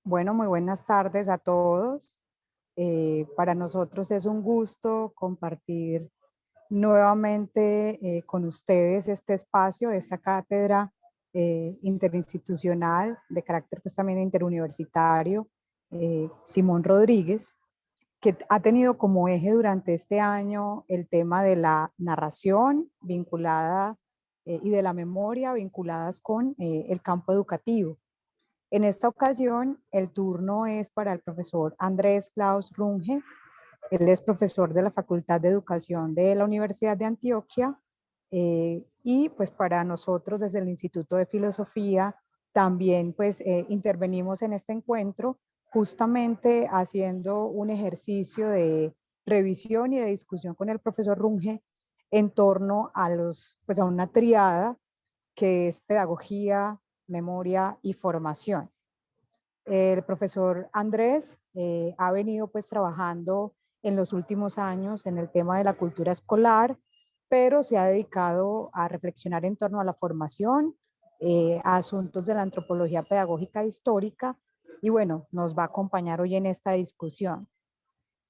Bueno, muy buenas tardes a todos. Para nosotros es un gusto compartir nuevamente con ustedes este espacio, esta cátedra interinstitucional de carácter pues también interuniversitario, Simón Rodríguez, que ha tenido como eje durante este año el tema de la narración vinculada y de la memoria vinculadas con el campo educativo. En esta ocasión, el turno es para el profesor Andrés Klaus Runge. Él es profesor de la Facultad de Educación de la Universidad de Antioquia y pues para nosotros desde el Instituto de Filosofía también pues intervenimos en este encuentro justamente haciendo un ejercicio de revisión y de discusión con el profesor Runge en torno a pues a una triada que es pedagogía, memoria y formación. El profesor Andrés ha venido pues trabajando en los últimos años en el tema de la cultura escolar, pero se ha dedicado a reflexionar en torno a la formación, a asuntos de la antropología pedagógica e histórica, y bueno, nos va a acompañar hoy en esta discusión.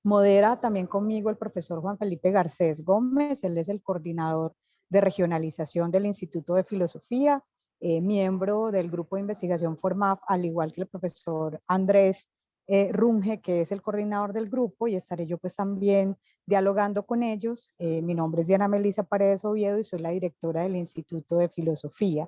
Modera también conmigo el profesor Juan Felipe Garcés Gómez, él es el coordinador de regionalización del Instituto de Filosofía, miembro del grupo de investigación FORMAF, al igual que el profesor Andrés Runge, que es el coordinador del grupo, y estaré yo pues también dialogando con ellos. Mi nombre es Diana Melisa Paredes Oviedo y soy la directora del Instituto de Filosofía.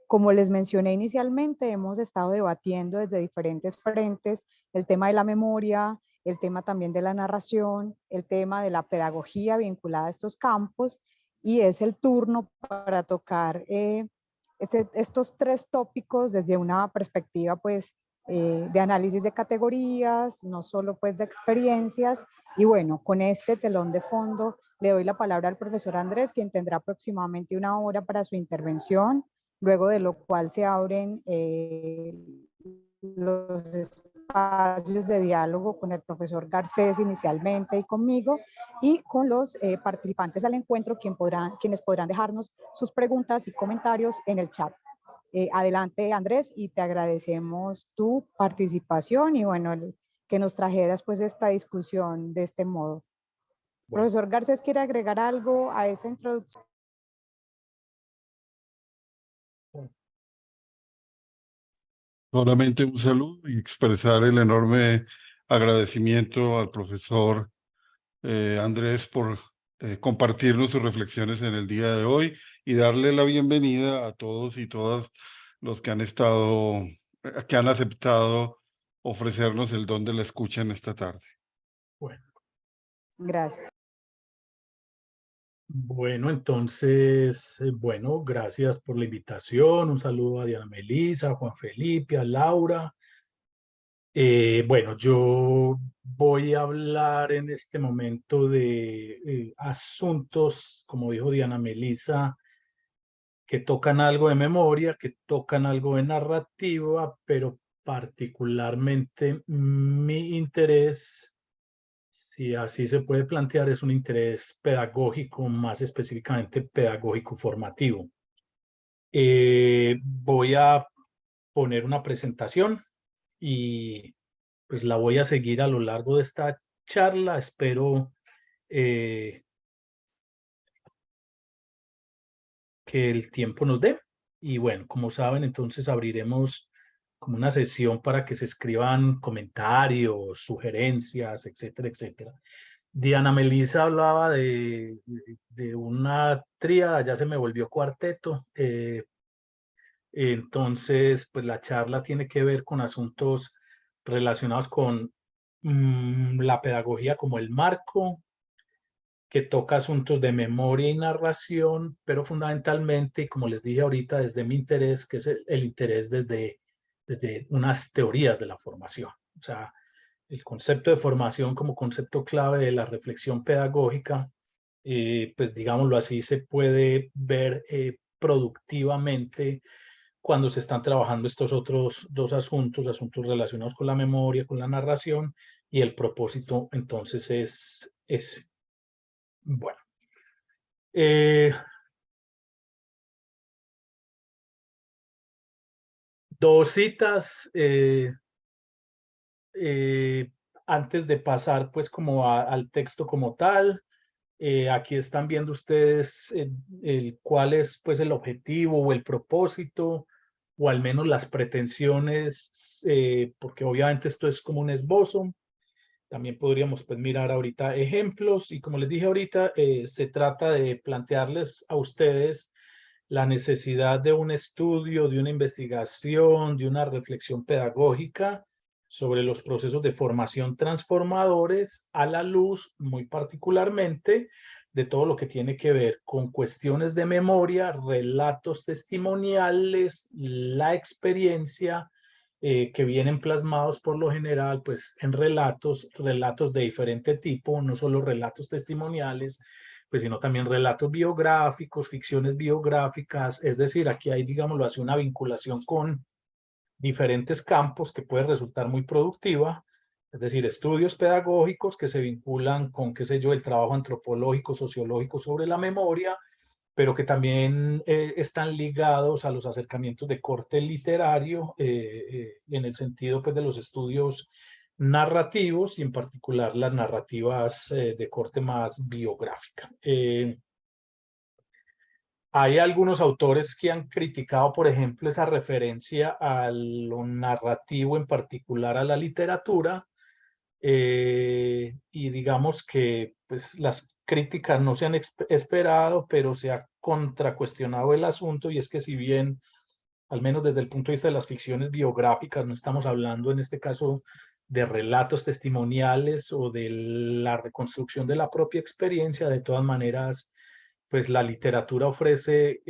Como les mencioné inicialmente, hemos estado debatiendo desde diferentes frentes el tema de la memoria, el tema también de la narración, el tema de la pedagogía vinculada a estos campos, y es el turno para tocar estos tres tópicos desde una perspectiva pues de análisis de categorías, no solo pues de experiencias, y bueno, con este telón de fondo le doy la palabra al profesor Andrés, quien tendrá aproximadamente una hora para su intervención, luego de lo cual se abren los espacios de diálogo con el profesor Garcés inicialmente y conmigo, y con los participantes al encuentro, quienes podrán dejarnos sus preguntas y comentarios en el chat. Adelante, Andrés, y te agradecemos tu participación y bueno, que nos trajeras pues esta discusión de este modo. Bueno, Profesor Garcés, ¿quiere agregar algo a esa introducción? solamente un saludo y expresar el enorme agradecimiento al profesor Andrés por compartirnos sus reflexiones en el día de hoy y darle la bienvenida a todos y todas los que han estado, que han aceptado ofrecernos el don de la escucha en esta tarde. Bueno, Gracias. bueno, entonces, bueno, gracias por la invitación. Un saludo a Diana Melisa, a Juan Felipe, a Laura. Bueno, yo voy a hablar en este momento de asuntos, como dijo Diana Melisa, que tocan algo de memoria, que tocan algo de narrativa, pero particularmente mi interés, si así se puede plantear, es un interés pedagógico, más específicamente pedagógico formativo. Voy a poner una presentación y pues la voy a seguir a lo largo de esta charla. Espero eh, que el tiempo nos dé. Y bueno, como saben, entonces abriremos como una sesión para que se escriban comentarios, sugerencias, etcétera, etcétera. Diana Melisa hablaba de una tríada, ya se me volvió cuarteto. Entonces, pues la charla tiene que ver con asuntos relacionados con la pedagogía como el marco, que toca asuntos de memoria y narración, pero fundamentalmente, como les dije ahorita, desde mi interés, que es el interés desde unas teorías de la formación. O sea, el concepto de formación como concepto clave de la reflexión pedagógica, pues digámoslo así, se puede ver productivamente cuando se están trabajando estos otros dos asuntos, asuntos relacionados con la memoria, con la narración, y el propósito entonces es ese. Bueno, eh, dos citas. antes de pasar pues como al texto como tal, aquí están viendo ustedes cuál es pues el objetivo o el propósito, o al menos las pretensiones, porque obviamente esto es como un esbozo. También podríamos pues mirar ahorita ejemplos y como les dije ahorita, se trata de plantearles a ustedes la necesidad de un estudio, de una investigación, de una reflexión pedagógica sobre los procesos de formación transformadores a la luz, muy particularmente, de todo lo que tiene que ver con cuestiones de memoria, relatos testimoniales, la experiencia, que vienen plasmados por lo general pues en relatos de diferente tipo, no solo relatos testimoniales, pues sino también relatos biográficos, ficciones biográficas, es decir, aquí hay, digámoslo así, una vinculación con diferentes campos que puede resultar muy productiva, es decir, estudios pedagógicos que se vinculan con, qué sé yo, el trabajo antropológico, sociológico sobre la memoria, pero que también están ligados a los acercamientos de corte literario, en el sentido pues, de los estudios narrativos y en particular las narrativas de corte más biográfica. Hay algunos autores que han criticado, por ejemplo, esa referencia a lo narrativo, en particular a la literatura, y digamos que pues, las críticas no se han esperado, pero se ha contracuestionado el asunto, y es que si bien, al menos desde el punto de vista de las ficciones biográficas, no estamos hablando en este caso de relatos testimoniales o de la reconstrucción de la propia experiencia, de todas maneras, pues la literatura ofrece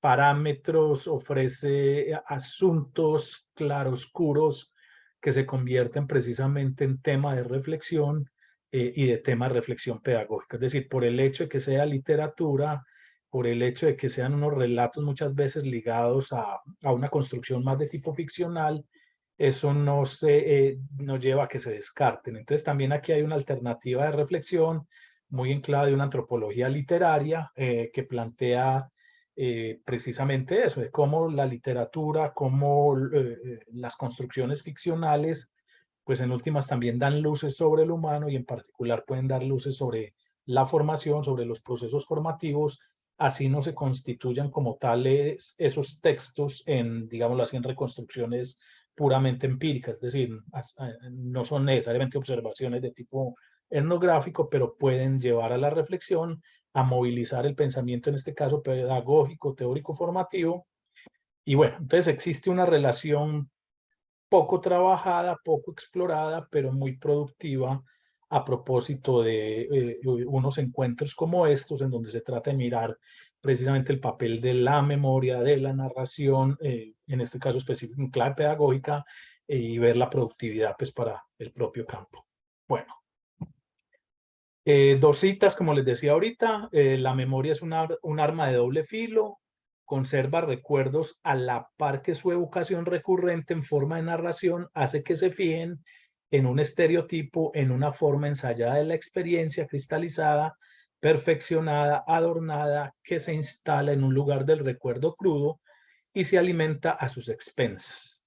parámetros, ofrece asuntos claroscuros que se convierten precisamente en tema de reflexión, y de tema de reflexión pedagógica. Es decir, por el hecho de que sea literatura, por el hecho de que sean unos relatos muchas veces ligados a una construcción más de tipo ficcional, eso no lleva a que se descarten. Entonces también aquí hay una alternativa de reflexión muy en clave de una antropología literaria, que plantea precisamente eso, de cómo la literatura, cómo las construcciones ficcionales, pues en últimas también dan luces sobre el humano y en particular pueden dar luces sobre la formación, sobre los procesos formativos, así no se constituyan como tales esos textos en, digámoslo así, en reconstrucciones puramente empíricas, es decir, no son necesariamente observaciones de tipo etnográfico, pero pueden llevar a la reflexión, a movilizar el pensamiento, en este caso pedagógico, teórico, formativo. Y bueno, entonces existe una relación poco trabajada, poco explorada, pero muy productiva a propósito de unos encuentros como estos, en donde se trata de mirar precisamente el papel de la memoria, de la narración, en este caso específico en clave pedagógica, y ver la productividad pues, para el propio campo. Bueno. Dos citas, como les decía ahorita, la memoria es un arma de doble filo, conserva recuerdos a la par que su evocación recurrente en forma de narración hace que se fijen en un estereotipo, en una forma ensayada de la experiencia cristalizada, perfeccionada, adornada, que se instala en un lugar del recuerdo crudo y se alimenta a sus expensas.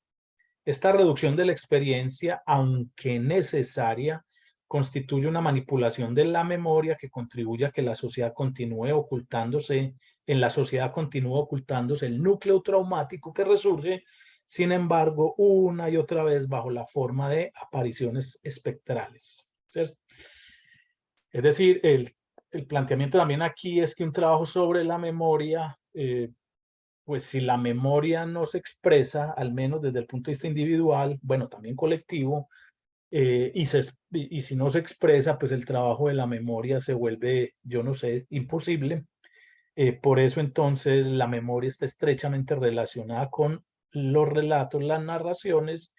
Esta reducción de la experiencia, aunque necesaria, constituye una manipulación de la memoria que contribuye a que la sociedad continúe ocultándose, en la sociedad continúe ocultándose el núcleo traumático que resurge, sin embargo, una y otra vez bajo la forma de apariciones espectrales. Es decir, el planteamiento también aquí es que un trabajo sobre la memoria, pues si la memoria no se expresa, al menos desde el punto de vista individual, bueno, también colectivo, y si no se expresa, pues el trabajo de la memoria se vuelve, yo no sé, imposible. Por eso entonces la memoria está estrechamente relacionada con los relatos, las narraciones,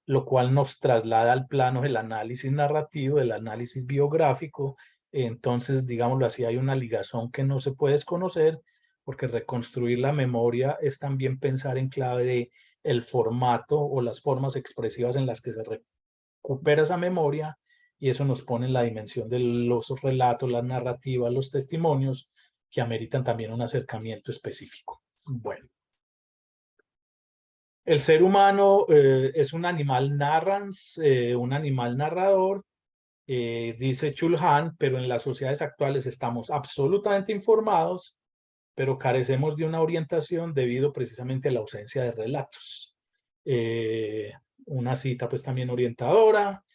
lo cual nos traslada al plano del análisis narrativo, del análisis biográfico. Entonces, digámoslo así, hay una ligazón que no se puede desconocer, porque reconstruir la memoria es también pensar en clave de el formato o las formas expresivas en las que se recupera esa memoria, y eso nos pone en la dimensión de los relatos, las narrativas, los testimonios, que ameritan también un acercamiento específico. Bueno. El ser humano es un animal narrans, un animal narrador, dice Chulhan, pero en las sociedades actuales estamos absolutamente informados, pero carecemos de una orientación debido precisamente a la ausencia de relatos. Una cita pues también orientadora,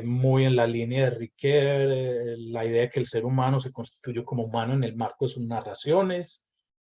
muy en la línea de Ricoeur, la idea de que el ser humano se constituye como humano en el marco de sus narraciones.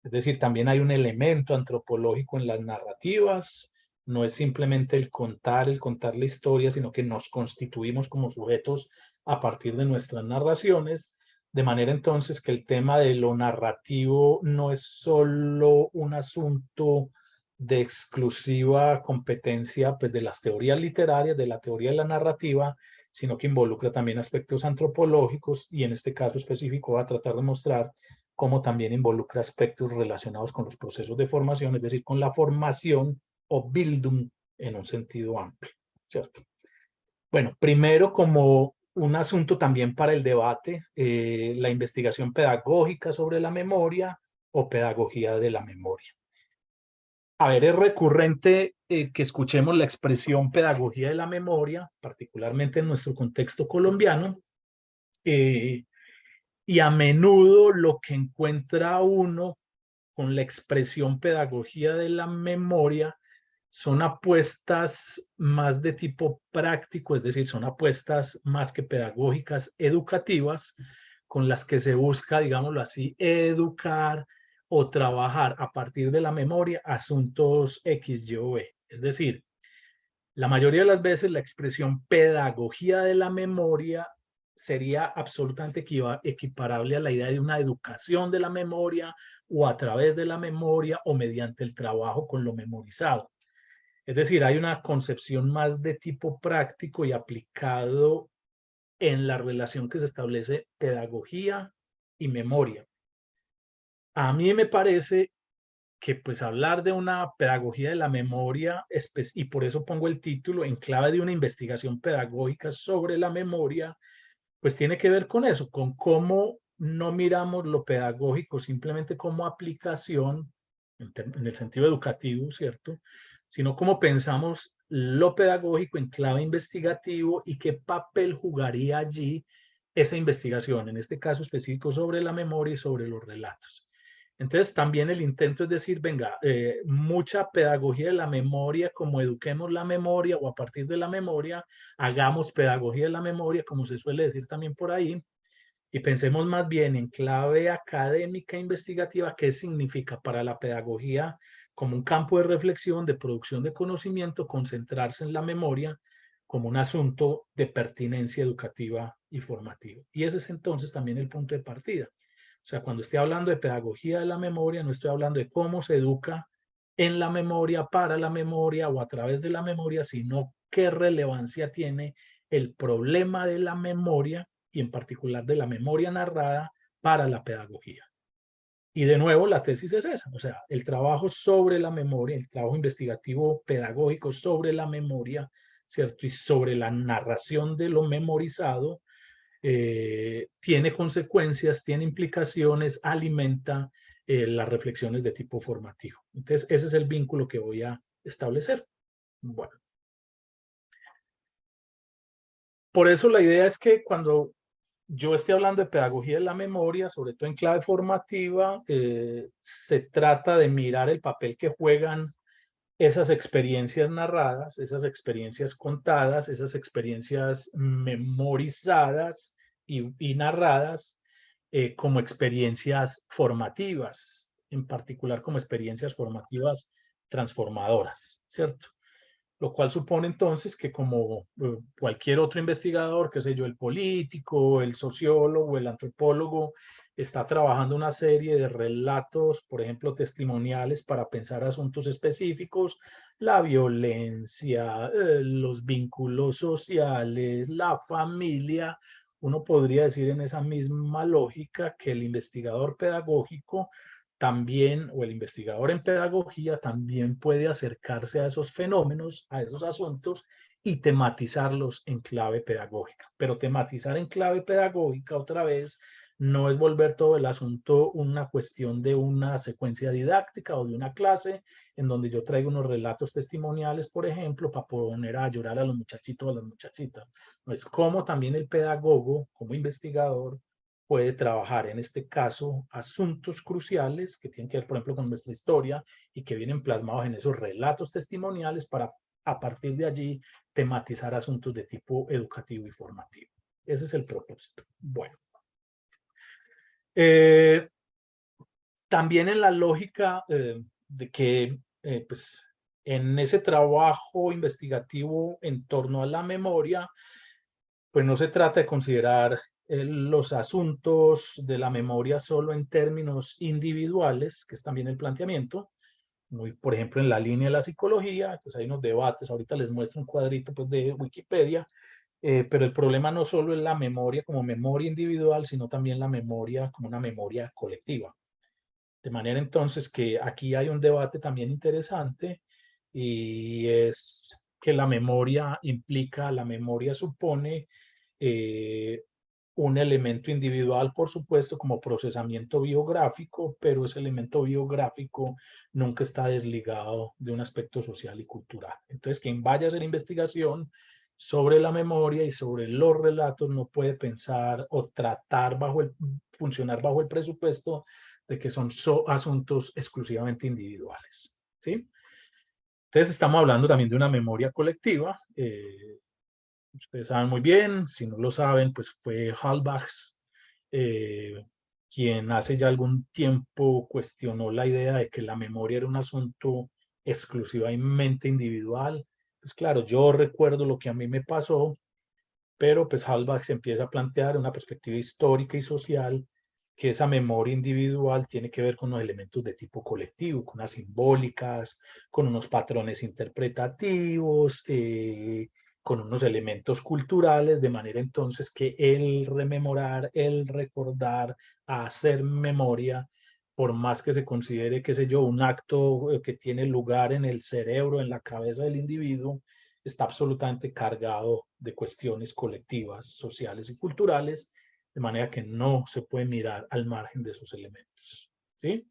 Es decir, también hay un elemento antropológico en las narrativas. No es simplemente el contar la historia, sino que nos constituimos como sujetos a partir de nuestras narraciones. De manera entonces que el tema de lo narrativo no es solo un asunto de exclusiva competencia pues, de las teorías literarias, de la teoría de la narrativa, sino que involucra también aspectos antropológicos y en este caso específico va a tratar de mostrar cómo también involucra aspectos relacionados con los procesos de formación, es decir, con la formación o Bildung en un sentido amplio, ¿cierto? Bueno, primero como un asunto también para el debate, la investigación pedagógica sobre la memoria o pedagogía de la memoria. A ver, es recurrente que escuchemos la expresión pedagogía de la memoria, particularmente en nuestro contexto colombiano, y a menudo lo que encuentra uno con la expresión pedagogía de la memoria son apuestas más de tipo práctico, es decir, son apuestas más que pedagógicas, educativas, con las que se busca, digámoslo así, educar o trabajar a partir de la memoria asuntos X, Y o E. Es decir, la mayoría de las veces la expresión pedagogía de la memoria sería absolutamente equiparable a la idea de una educación de la memoria o a través de la memoria o mediante el trabajo con lo memorizado. Es decir, hay una concepción más de tipo práctico y aplicado en la relación que se establece pedagogía y memoria. A mí me parece que pues hablar de una pedagogía de la memoria, y por eso pongo el título en clave de una investigación pedagógica sobre la memoria, pues tiene que ver con eso, con cómo no miramos lo pedagógico simplemente como aplicación en el sentido educativo, ¿cierto? Sino cómo pensamos lo pedagógico en clave investigativo y qué papel jugaría allí esa investigación, en este caso específico sobre la memoria y sobre los relatos. Entonces también el intento es decir, venga, mucha pedagogía de la memoria, como eduquemos la memoria o a partir de la memoria, hagamos pedagogía de la memoria, como se suele decir también por ahí, y pensemos más bien en clave académica investigativa, qué significa para la pedagogía como un campo de reflexión, de producción de conocimiento, concentrarse en la memoria como un asunto de pertinencia educativa y formativa. Y ese es entonces también el punto de partida. O sea, cuando estoy hablando de pedagogía de la memoria, no estoy hablando de cómo se educa en la memoria, para la memoria o a través de la memoria, sino qué relevancia tiene el problema de la memoria y en particular de la memoria narrada para la pedagogía. Y de nuevo, la tesis es esa, o sea, el trabajo sobre la memoria, el trabajo investigativo pedagógico sobre la memoria, ¿cierto? Y sobre la narración de lo memorizado, tiene consecuencias, tiene implicaciones, alimenta las reflexiones de tipo formativo. Entonces, ese es el vínculo que voy a establecer. Bueno. Por eso la idea es que cuando yo esté hablando de pedagogía de la memoria, sobre todo en clave formativa, se trata de mirar el papel que juegan esas experiencias narradas, esas experiencias contadas, esas experiencias memorizadas y narradas como experiencias formativas, en particular como experiencias formativas transformadoras, ¿cierto? Lo cual supone entonces que como cualquier otro investigador, qué sé yo, el político, el sociólogo, el antropólogo, está trabajando una serie de relatos, por ejemplo, testimoniales para pensar asuntos específicos, la violencia, los vínculos sociales, la familia. Uno podría decir en esa misma lógica que el investigador pedagógico también, o el investigador en pedagogía, también puede acercarse a esos fenómenos, a esos asuntos y tematizarlos en clave pedagógica. Pero tematizar en clave pedagógica otra vez no es volver todo el asunto una cuestión de una secuencia didáctica o de una clase en donde yo traigo unos relatos testimoniales, por ejemplo, para poner a llorar a los muchachitos o a las muchachitas. No es como también el pedagogo, como investigador, puede trabajar en este caso asuntos cruciales que tienen que ver, por ejemplo, con nuestra historia y que vienen plasmados en esos relatos testimoniales para a partir de allí tematizar asuntos de tipo educativo y formativo. Ese es el propósito. Bueno. También en la lógica de que pues, en ese trabajo investigativo en torno a la memoria, pues no se trata de considerar los asuntos de la memoria solo en términos individuales, que es también el planteamiento, muy, por ejemplo, en la línea de la psicología, pues hay unos debates, ahorita les muestro un cuadrito pues, de Wikipedia, pero el problema no solo es la memoria como memoria individual, sino también la memoria como una memoria colectiva. De manera entonces que aquí hay un debate también interesante y es que la memoria implica, la memoria supone un elemento individual, por supuesto, como procesamiento biográfico, pero ese elemento biográfico nunca está desligado de un aspecto social y cultural. Entonces, quien vaya a hacer investigación sobre la memoria y sobre los relatos no puede pensar o tratar funcionar bajo el presupuesto de que son asuntos exclusivamente individuales, ¿sí? Entonces estamos hablando también de una memoria colectiva. Ustedes saben muy bien, si no lo saben, pues fue Halbach quien hace ya algún tiempo cuestionó la idea de que la memoria era un asunto exclusivamente individual. Pues claro, yo recuerdo lo que a mí me pasó, pero pues Halbach se empieza a plantear una perspectiva histórica y social que esa memoria individual tiene que ver con los elementos de tipo colectivo, con las simbólicas, con unos patrones interpretativos, con unos elementos culturales, de manera entonces que el rememorar, el recordar, hacer memoria, por más que se considere, qué sé yo, un acto que tiene lugar en el cerebro, en la cabeza del individuo, está absolutamente cargado de cuestiones colectivas, sociales y culturales, de manera que no se puede mirar al margen de esos elementos, ¿sí?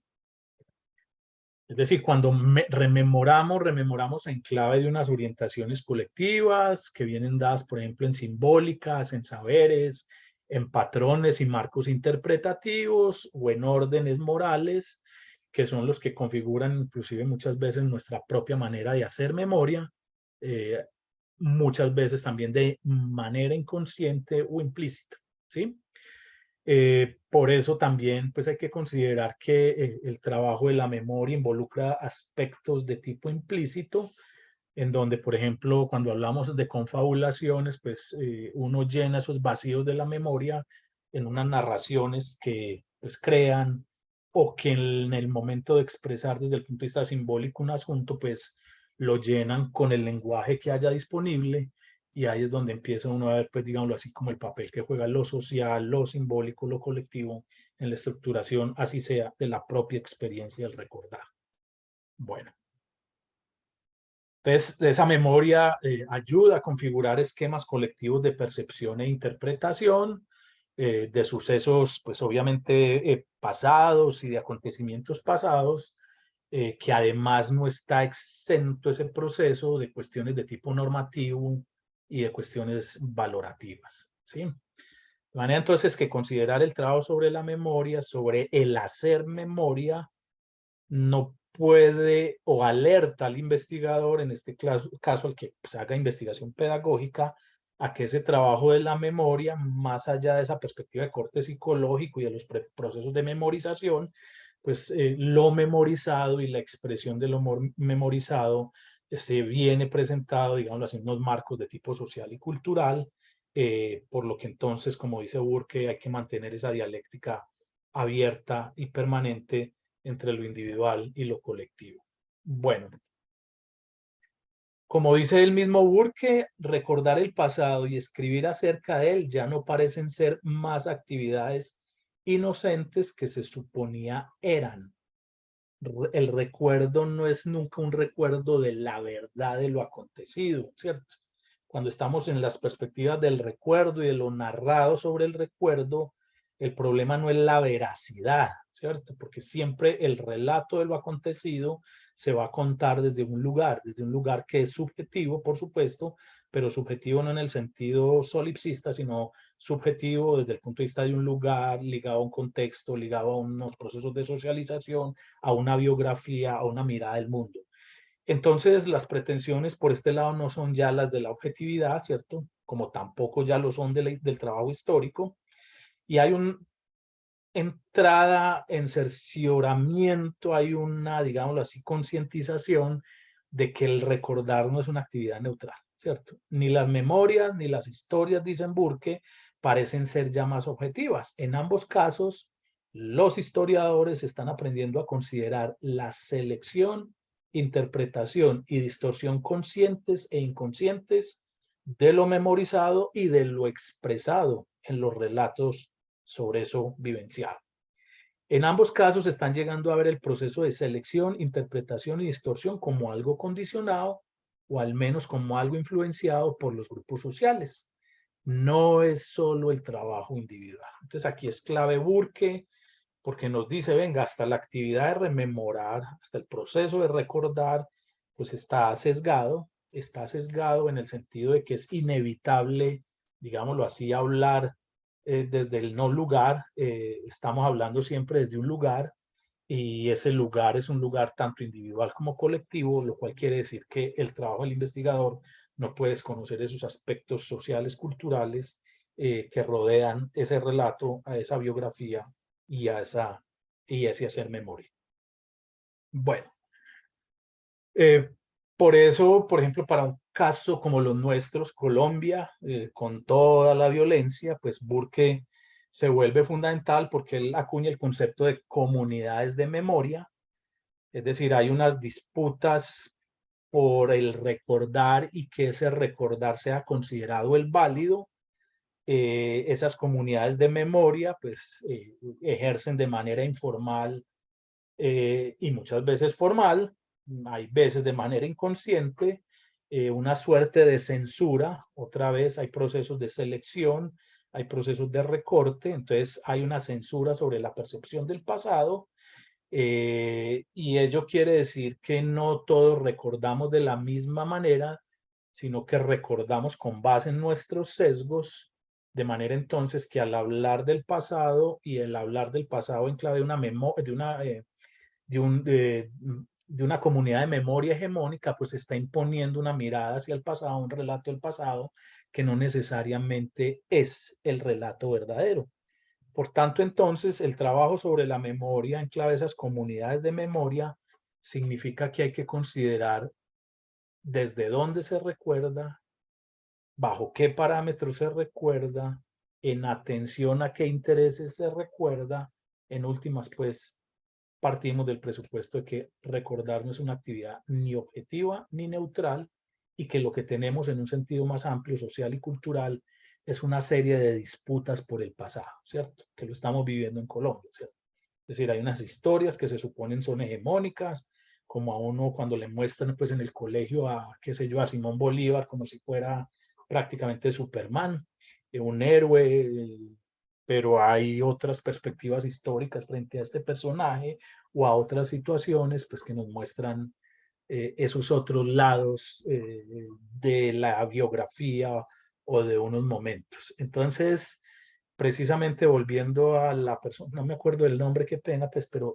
Es decir, cuando rememoramos en clave de unas orientaciones colectivas que vienen dadas, por ejemplo, en simbólicas, en saberes, en patrones y marcos interpretativos o en órdenes morales, que son los que configuran inclusive muchas veces nuestra propia manera de hacer memoria, muchas veces también de manera inconsciente o implícita, ¿sí? Por eso también pues hay que considerar que el trabajo de la memoria involucra aspectos de tipo implícito, en donde, por ejemplo, cuando hablamos de confabulaciones, pues uno llena esos vacíos de la memoria en unas narraciones que pues crean o que en el momento de expresar desde el punto de vista simbólico un asunto, pues lo llenan con el lenguaje que haya disponible y ahí es donde empieza uno a ver, pues digámoslo así, como el papel que juega lo social, lo simbólico, lo colectivo en la estructuración, así sea, de la propia experiencia del recordar. Bueno. Entonces, esa memoria ayuda a configurar esquemas colectivos de percepción e interpretación de sucesos, pues obviamente pasados y de acontecimientos pasados, que además no está exento ese proceso de cuestiones de tipo normativo y de cuestiones valorativas, ¿sí? De manera entonces que considerar el trabajo sobre la memoria, sobre el hacer memoria, no puede o alerta al investigador, en este caso al que pues, haga investigación pedagógica, a que ese trabajo de la memoria, más allá de esa perspectiva de corte psicológico y de los procesos de memorización, pues lo memorizado y la expresión de lo memorizado se viene presentado, digamos así, en unos marcos de tipo social y cultural, por lo que entonces, como dice Burke, hay que mantener esa dialéctica abierta y permanente entre lo individual y lo colectivo. Bueno, como dice el mismo Burke, recordar el pasado y escribir acerca de él ya no parecen ser más actividades inocentes que se suponía eran. El recuerdo no es nunca un recuerdo de la verdad de lo acontecido, ¿cierto? Cuando estamos en las perspectivas del recuerdo y de lo narrado sobre el recuerdo, el problema no es la veracidad, ¿cierto? Porque siempre el relato de lo acontecido se va a contar desde un lugar que es subjetivo, por supuesto, pero subjetivo no en el sentido solipsista, sino subjetivo desde el punto de vista de un lugar, ligado a un contexto, ligado a unos procesos de socialización, a una biografía, a una mirada del mundo. Entonces, las pretensiones por este lado no son ya las de la objetividad, ¿cierto? Como tampoco ya lo son del trabajo histórico. Y hay una entrada en cercioramiento, hay una, digámoslo así, concientización de que el recordar no es una actividad neutral, ¿cierto? Ni las memorias ni las historias, dicen Burke, parecen ser ya más objetivas. En ambos casos, los historiadores están aprendiendo a considerar la selección, interpretación y distorsión conscientes e inconscientes de lo memorizado y de lo expresado en los relatos sobre eso vivenciado. En ambos casos están llegando a ver el proceso de selección, interpretación y distorsión como algo condicionado o al menos como algo influenciado por los grupos sociales. No es solo el trabajo individual. Entonces aquí es clave Burke porque nos dice, venga, hasta la actividad de rememorar, hasta el proceso de recordar, pues está sesgado en el sentido de que es inevitable, digámoslo así, hablar desde el no lugar, estamos hablando siempre desde un lugar, y ese lugar es un lugar tanto individual como colectivo, lo cual quiere decir que el trabajo del investigador no puede desconocer esos aspectos sociales, culturales, que rodean ese relato, a esa biografía y a ese hacer memoria. Bueno, por eso, por ejemplo, para un caso como los nuestros, Colombia, con toda la violencia, pues Burke se vuelve fundamental porque él acuña el concepto de comunidades de memoria, es decir, hay unas disputas por el recordar y que ese recordar sea considerado el válido. Esas comunidades de memoria pues ejercen de manera informal y muchas veces formal, hay veces de manera inconsciente, una suerte de censura. Otra vez hay procesos de selección, hay procesos de recorte, entonces hay una censura sobre la percepción del pasado, y ello quiere decir que no todos recordamos de la misma manera, sino que recordamos con base en nuestros sesgos, de manera entonces que al hablar del pasado y el hablar del pasado en clave de una memoria, de una comunidad de memoria hegemónica, pues está imponiendo una mirada hacia el pasado, un relato del pasado, que no necesariamente es el relato verdadero. Por tanto, entonces, el trabajo sobre la memoria en clave de esas comunidades de memoria significa que hay que considerar desde dónde se recuerda, bajo qué parámetros se recuerda, en atención a qué intereses se recuerda. En últimas, pues, partimos del presupuesto de que recordar no es una actividad ni objetiva ni neutral, y que lo que tenemos en un sentido más amplio, social y cultural, es una serie de disputas por el pasado, ¿cierto? Que lo estamos viviendo en Colombia, ¿cierto? Es decir, hay unas historias que se suponen son hegemónicas, como a uno cuando le muestran pues en el colegio a, qué sé yo, a Simón Bolívar como si fuera prácticamente Superman, un héroe, pero hay otras perspectivas históricas frente a este personaje o a otras situaciones pues que nos muestran esos otros lados de la biografía o de unos momentos. Entonces, precisamente volviendo a la persona, no me acuerdo del nombre, qué pena, pues, pero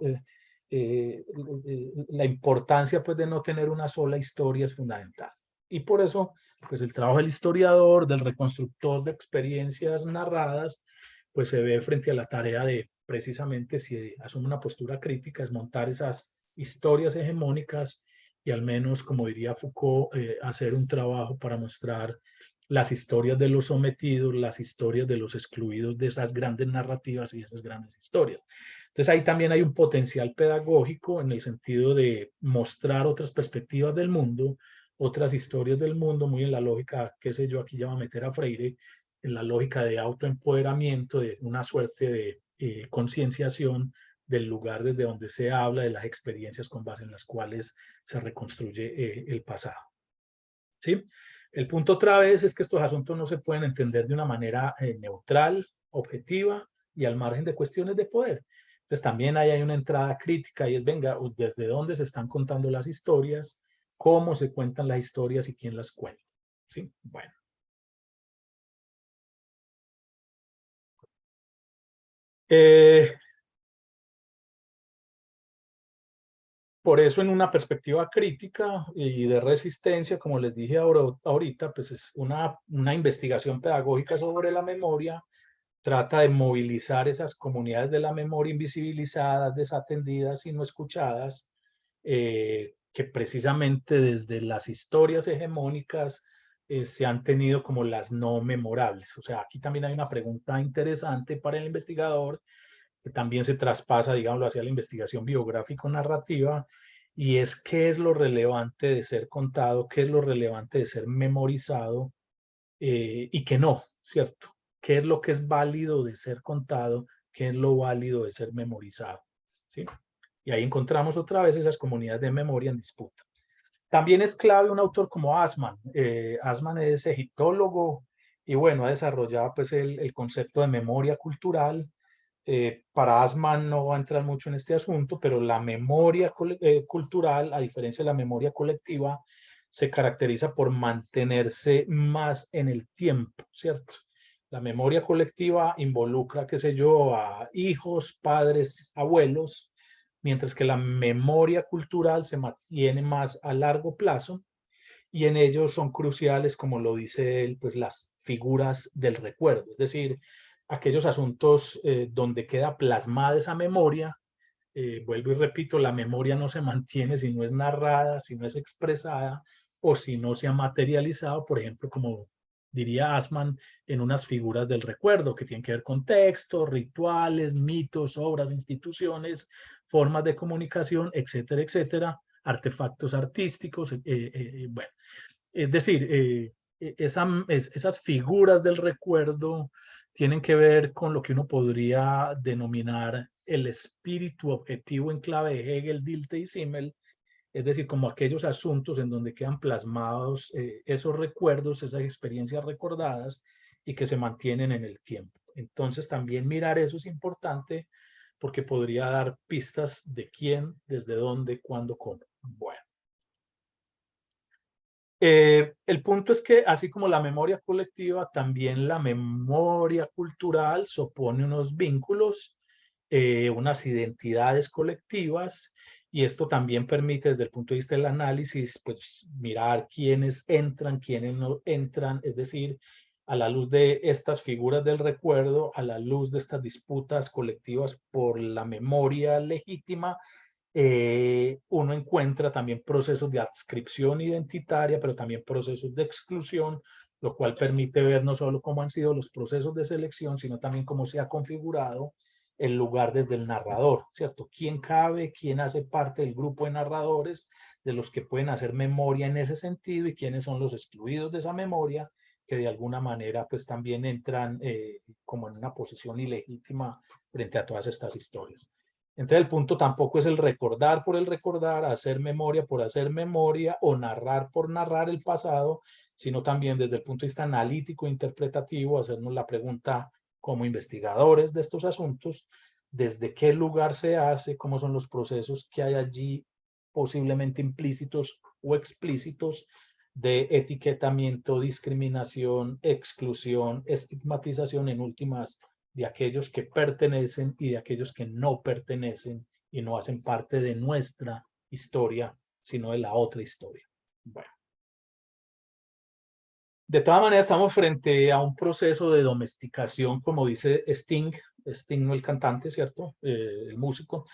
la importancia pues de no tener una sola historia es fundamental. Y por eso, pues el trabajo del historiador, del reconstructor de experiencias narradas, pues se ve frente a la tarea de precisamente, si asume una postura crítica, es montar esas historias hegemónicas y al menos, como diría Foucault, hacer un trabajo para mostrar las historias de los sometidos, las historias de los excluidos de esas grandes narrativas y esas grandes historias. Entonces ahí también hay un potencial pedagógico en el sentido de mostrar otras perspectivas del mundo, otras historias del mundo, muy en la lógica, qué sé yo, aquí ya va a meter a Freire, en la lógica de autoempoderamiento, de una suerte de concienciación del lugar desde donde se habla, de las experiencias con base en las cuales se reconstruye el pasado. ¿Sí? El punto otra vez es que estos asuntos no se pueden entender de una manera neutral, objetiva, y al margen de cuestiones de poder. Entonces también ahí hay una entrada crítica y es, venga, ¿desde dónde se están contando las historias? ¿Cómo se cuentan las historias y quién las cuenta? ¿Sí? Bueno. Por eso en una perspectiva crítica y de resistencia, como les dije ahorita, pues es una investigación pedagógica sobre la memoria, trata de movilizar esas comunidades de la memoria invisibilizadas, desatendidas y no escuchadas, que precisamente desde las historias hegemónicas se han tenido como las no memorables. O sea, aquí también hay una pregunta interesante para el investigador, que también se traspasa, digámoslo, hacia la investigación biográfico-narrativa, y es qué es lo relevante de ser contado, qué es lo relevante de ser memorizado y qué no, ¿cierto? ¿Qué es lo que es válido de ser contado? ¿Qué es lo válido de ser memorizado? ¿Sí? Y ahí encontramos otra vez esas comunidades de memoria en disputa. También es clave un autor como Assmann. Assmann es egiptólogo y bueno, ha desarrollado pues el concepto de memoria cultural. Para Assmann no va a entrar mucho en este asunto, pero la memoria cultural, a diferencia de la memoria colectiva, se caracteriza por mantenerse más en el tiempo, ¿cierto? La memoria colectiva involucra, qué sé yo, a hijos, padres, abuelos, mientras que la memoria cultural se mantiene más a largo plazo y en ellos son cruciales, como lo dice él, pues las figuras del recuerdo, es decir, aquellos asuntos donde queda plasmada esa memoria. Vuelvo y repito, la memoria no se mantiene si no es narrada, si no es expresada o si no se ha materializado, por ejemplo, como diría Assmann, en unas figuras del recuerdo que tienen que ver con textos, rituales, mitos, obras, instituciones, formas de comunicación, etcétera, etcétera, artefactos artísticos, bueno. Es decir, esas figuras del recuerdo tienen que ver con lo que uno podría denominar el espíritu objetivo en clave de Hegel, Dilthey y Simmel, es decir, como aquellos asuntos en donde quedan plasmados esos recuerdos, esas experiencias recordadas y que se mantienen en el tiempo. Entonces también mirar eso es importante porque podría dar pistas de quién, desde dónde, cuándo, cómo. Bueno. El punto es que así como la memoria colectiva, también la memoria cultural supone unos vínculos, unas identidades colectivas, y esto también permite desde el punto de vista del análisis, pues mirar quiénes entran, quiénes no entran, es decir, a la luz de estas figuras del recuerdo, a la luz de estas disputas colectivas por la memoria legítima, uno encuentra también procesos de adscripción identitaria, pero también procesos de exclusión, lo cual permite ver no solo cómo han sido los procesos de selección, sino también cómo se ha configurado el lugar desde el narrador, ¿cierto? ¿Quién cabe? ¿Quién hace parte del grupo de narradores de los que pueden hacer memoria en ese sentido y quiénes son los excluidos de esa memoria que de alguna manera pues también entran como en una posición ilegítima frente a todas estas historias? Entonces el punto tampoco es el recordar por el recordar, hacer memoria por hacer memoria o narrar por narrar el pasado, sino también desde el punto de vista analítico e interpretativo, hacernos la pregunta como investigadores de estos asuntos, desde qué lugar se hace, cómo son los procesos que hay allí, posiblemente implícitos o explícitos, de etiquetamiento, discriminación, exclusión, estigmatización, en últimas, de aquellos que pertenecen y de aquellos que no pertenecen y no hacen parte de nuestra historia, sino de la otra historia. Bueno. De todas maneras, estamos frente a un proceso de domesticación, como dice Sting, Sting no el cantante, ¿cierto? El músico.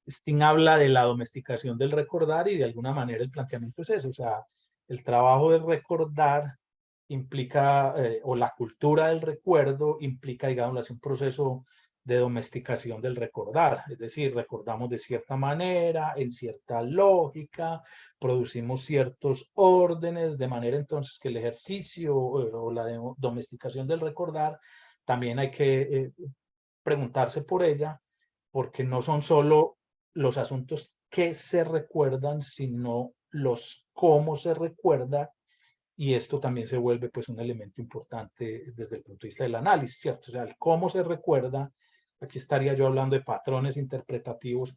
Sting habla de la domesticación del recordar y de alguna manera el planteamiento es eso, o sea, el trabajo de recordar implica, o la cultura del recuerdo implica, digamos, un proceso de domesticación del recordar, es decir, recordamos de cierta manera, en cierta lógica, producimos ciertos órdenes, de manera entonces que el ejercicio o la domesticación del recordar también hay que preguntarse por ella, porque no son solo los asuntos que se recuerdan, sino los cómo se recuerda y esto también se vuelve pues un elemento importante desde el punto de vista del análisis, ¿cierto? O sea, el cómo se recuerda, aquí estaría yo hablando de patrones interpretativos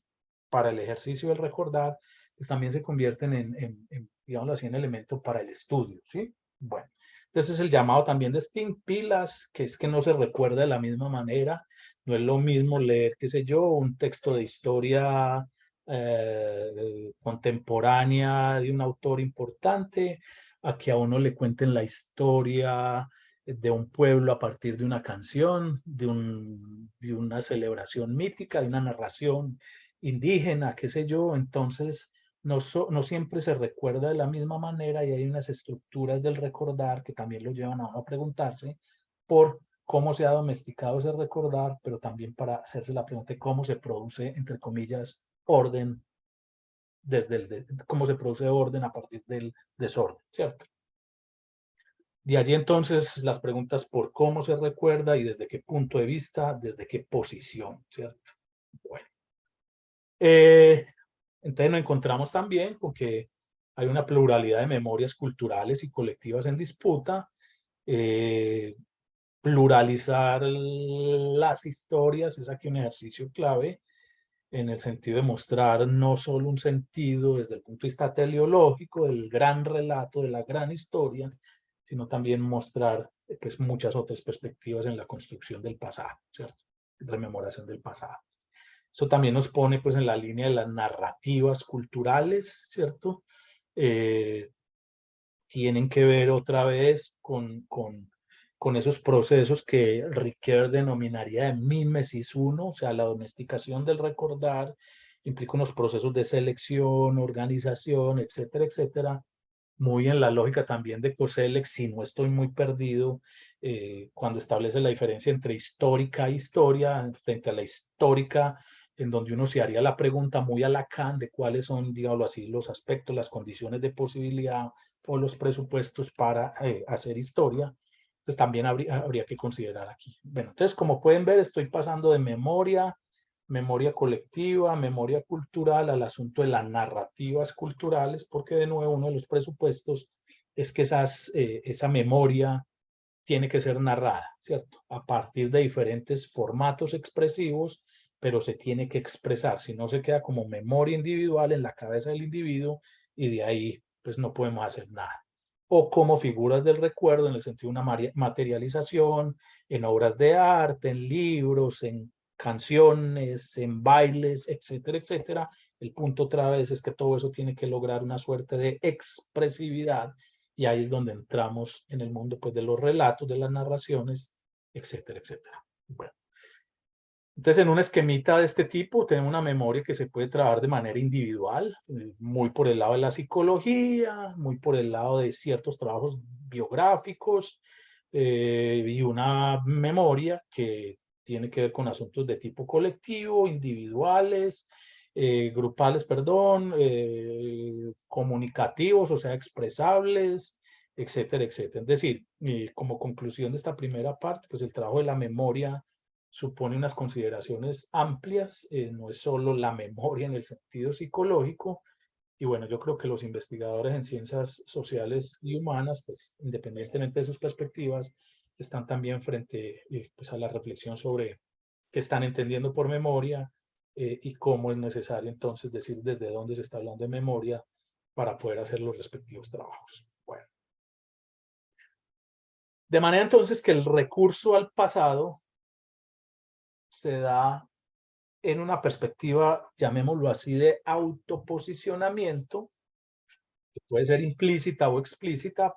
para el ejercicio del recordar, pues también se convierten en digámoslo así, en elemento para el estudio, ¿sí? Bueno, entonces es el llamado también de Sting, pilas, que es que no se recuerda de la misma manera, no es lo mismo leer, qué sé yo, un texto de historia contemporánea de un autor importante, a que a uno le cuenten la historia de un pueblo a partir de una canción, de una celebración mítica, de una narración indígena, qué sé yo. Entonces, no siempre se recuerda de la misma manera y hay unas estructuras del recordar que también lo llevan a uno a preguntarse por cómo se ha domesticado ese recordar, pero también para hacerse la pregunta de cómo se produce, entre comillas, orden, cómo se produce orden a partir del desorden, ¿cierto? De allí entonces las preguntas por cómo se recuerda y desde qué punto de vista, desde qué posición, ¿cierto? Bueno. Entonces nos encontramos también con que hay una pluralidad de memorias culturales y colectivas en disputa. Pluralizar las historias es aquí un ejercicio clave en el sentido de mostrar no solo un sentido desde el punto de vista teleológico, del gran relato, de la gran historia, sino también mostrar pues, muchas otras perspectivas en la construcción del pasado, ¿cierto? Rememoración del pasado. Eso también nos pone pues, en la línea de las narrativas culturales, ¿cierto? Tienen que ver otra vez con esos procesos que Ricoeur denominaría de mimesis uno, o sea, la domesticación del recordar, implica unos procesos de selección, organización, etcétera, etcétera, muy en la lógica también de Koselleck, si no estoy muy perdido, cuando establece la diferencia entre histórica e historia, frente a la histórica, en donde uno se haría la pregunta muy a Lacan de cuáles son, digámoslo así, los aspectos, las condiciones de posibilidad o los presupuestos para hacer historia. Entonces también habría que considerar aquí. Bueno, entonces como pueden ver, estoy pasando de memoria colectiva, memoria cultural, al asunto de las narrativas culturales, porque de nuevo uno de los presupuestos es que esa memoria tiene que ser narrada, ¿cierto? A partir de diferentes formatos expresivos, pero se tiene que expresar, si no se queda como memoria individual en la cabeza del individuo y de ahí pues no podemos hacer nada. O como figuras del recuerdo en el sentido de una materialización en obras de arte, en libros, en canciones, en bailes, etcétera, etcétera. El punto otra vez es que todo eso tiene que lograr una suerte de expresividad y ahí es donde entramos en el mundo pues, de los relatos, de las narraciones, etcétera, etcétera. Bueno. Entonces, en un esquemita de este tipo, tenemos una memoria que se puede trabajar de manera individual, muy por el lado de la psicología, muy por el lado de ciertos trabajos biográficos, y una memoria que tiene que ver con asuntos de tipo colectivo, individuales, grupales, perdón, comunicativos, o sea, expresables, etcétera, etcétera. Es decir, como conclusión de esta primera parte, pues el trabajo de la memoria supone unas consideraciones amplias, no es solo la memoria en el sentido psicológico, y bueno, yo creo que los investigadores en ciencias sociales y humanas, pues independientemente de sus perspectivas, están también frente pues, a la reflexión sobre qué están entendiendo por memoria y cómo es necesario entonces decir desde dónde se está hablando de memoria para poder hacer los respectivos trabajos. Bueno. De manera entonces que el recurso al pasado se da en una perspectiva, llamémoslo así, de autoposicionamiento, que puede ser implícita o explícita,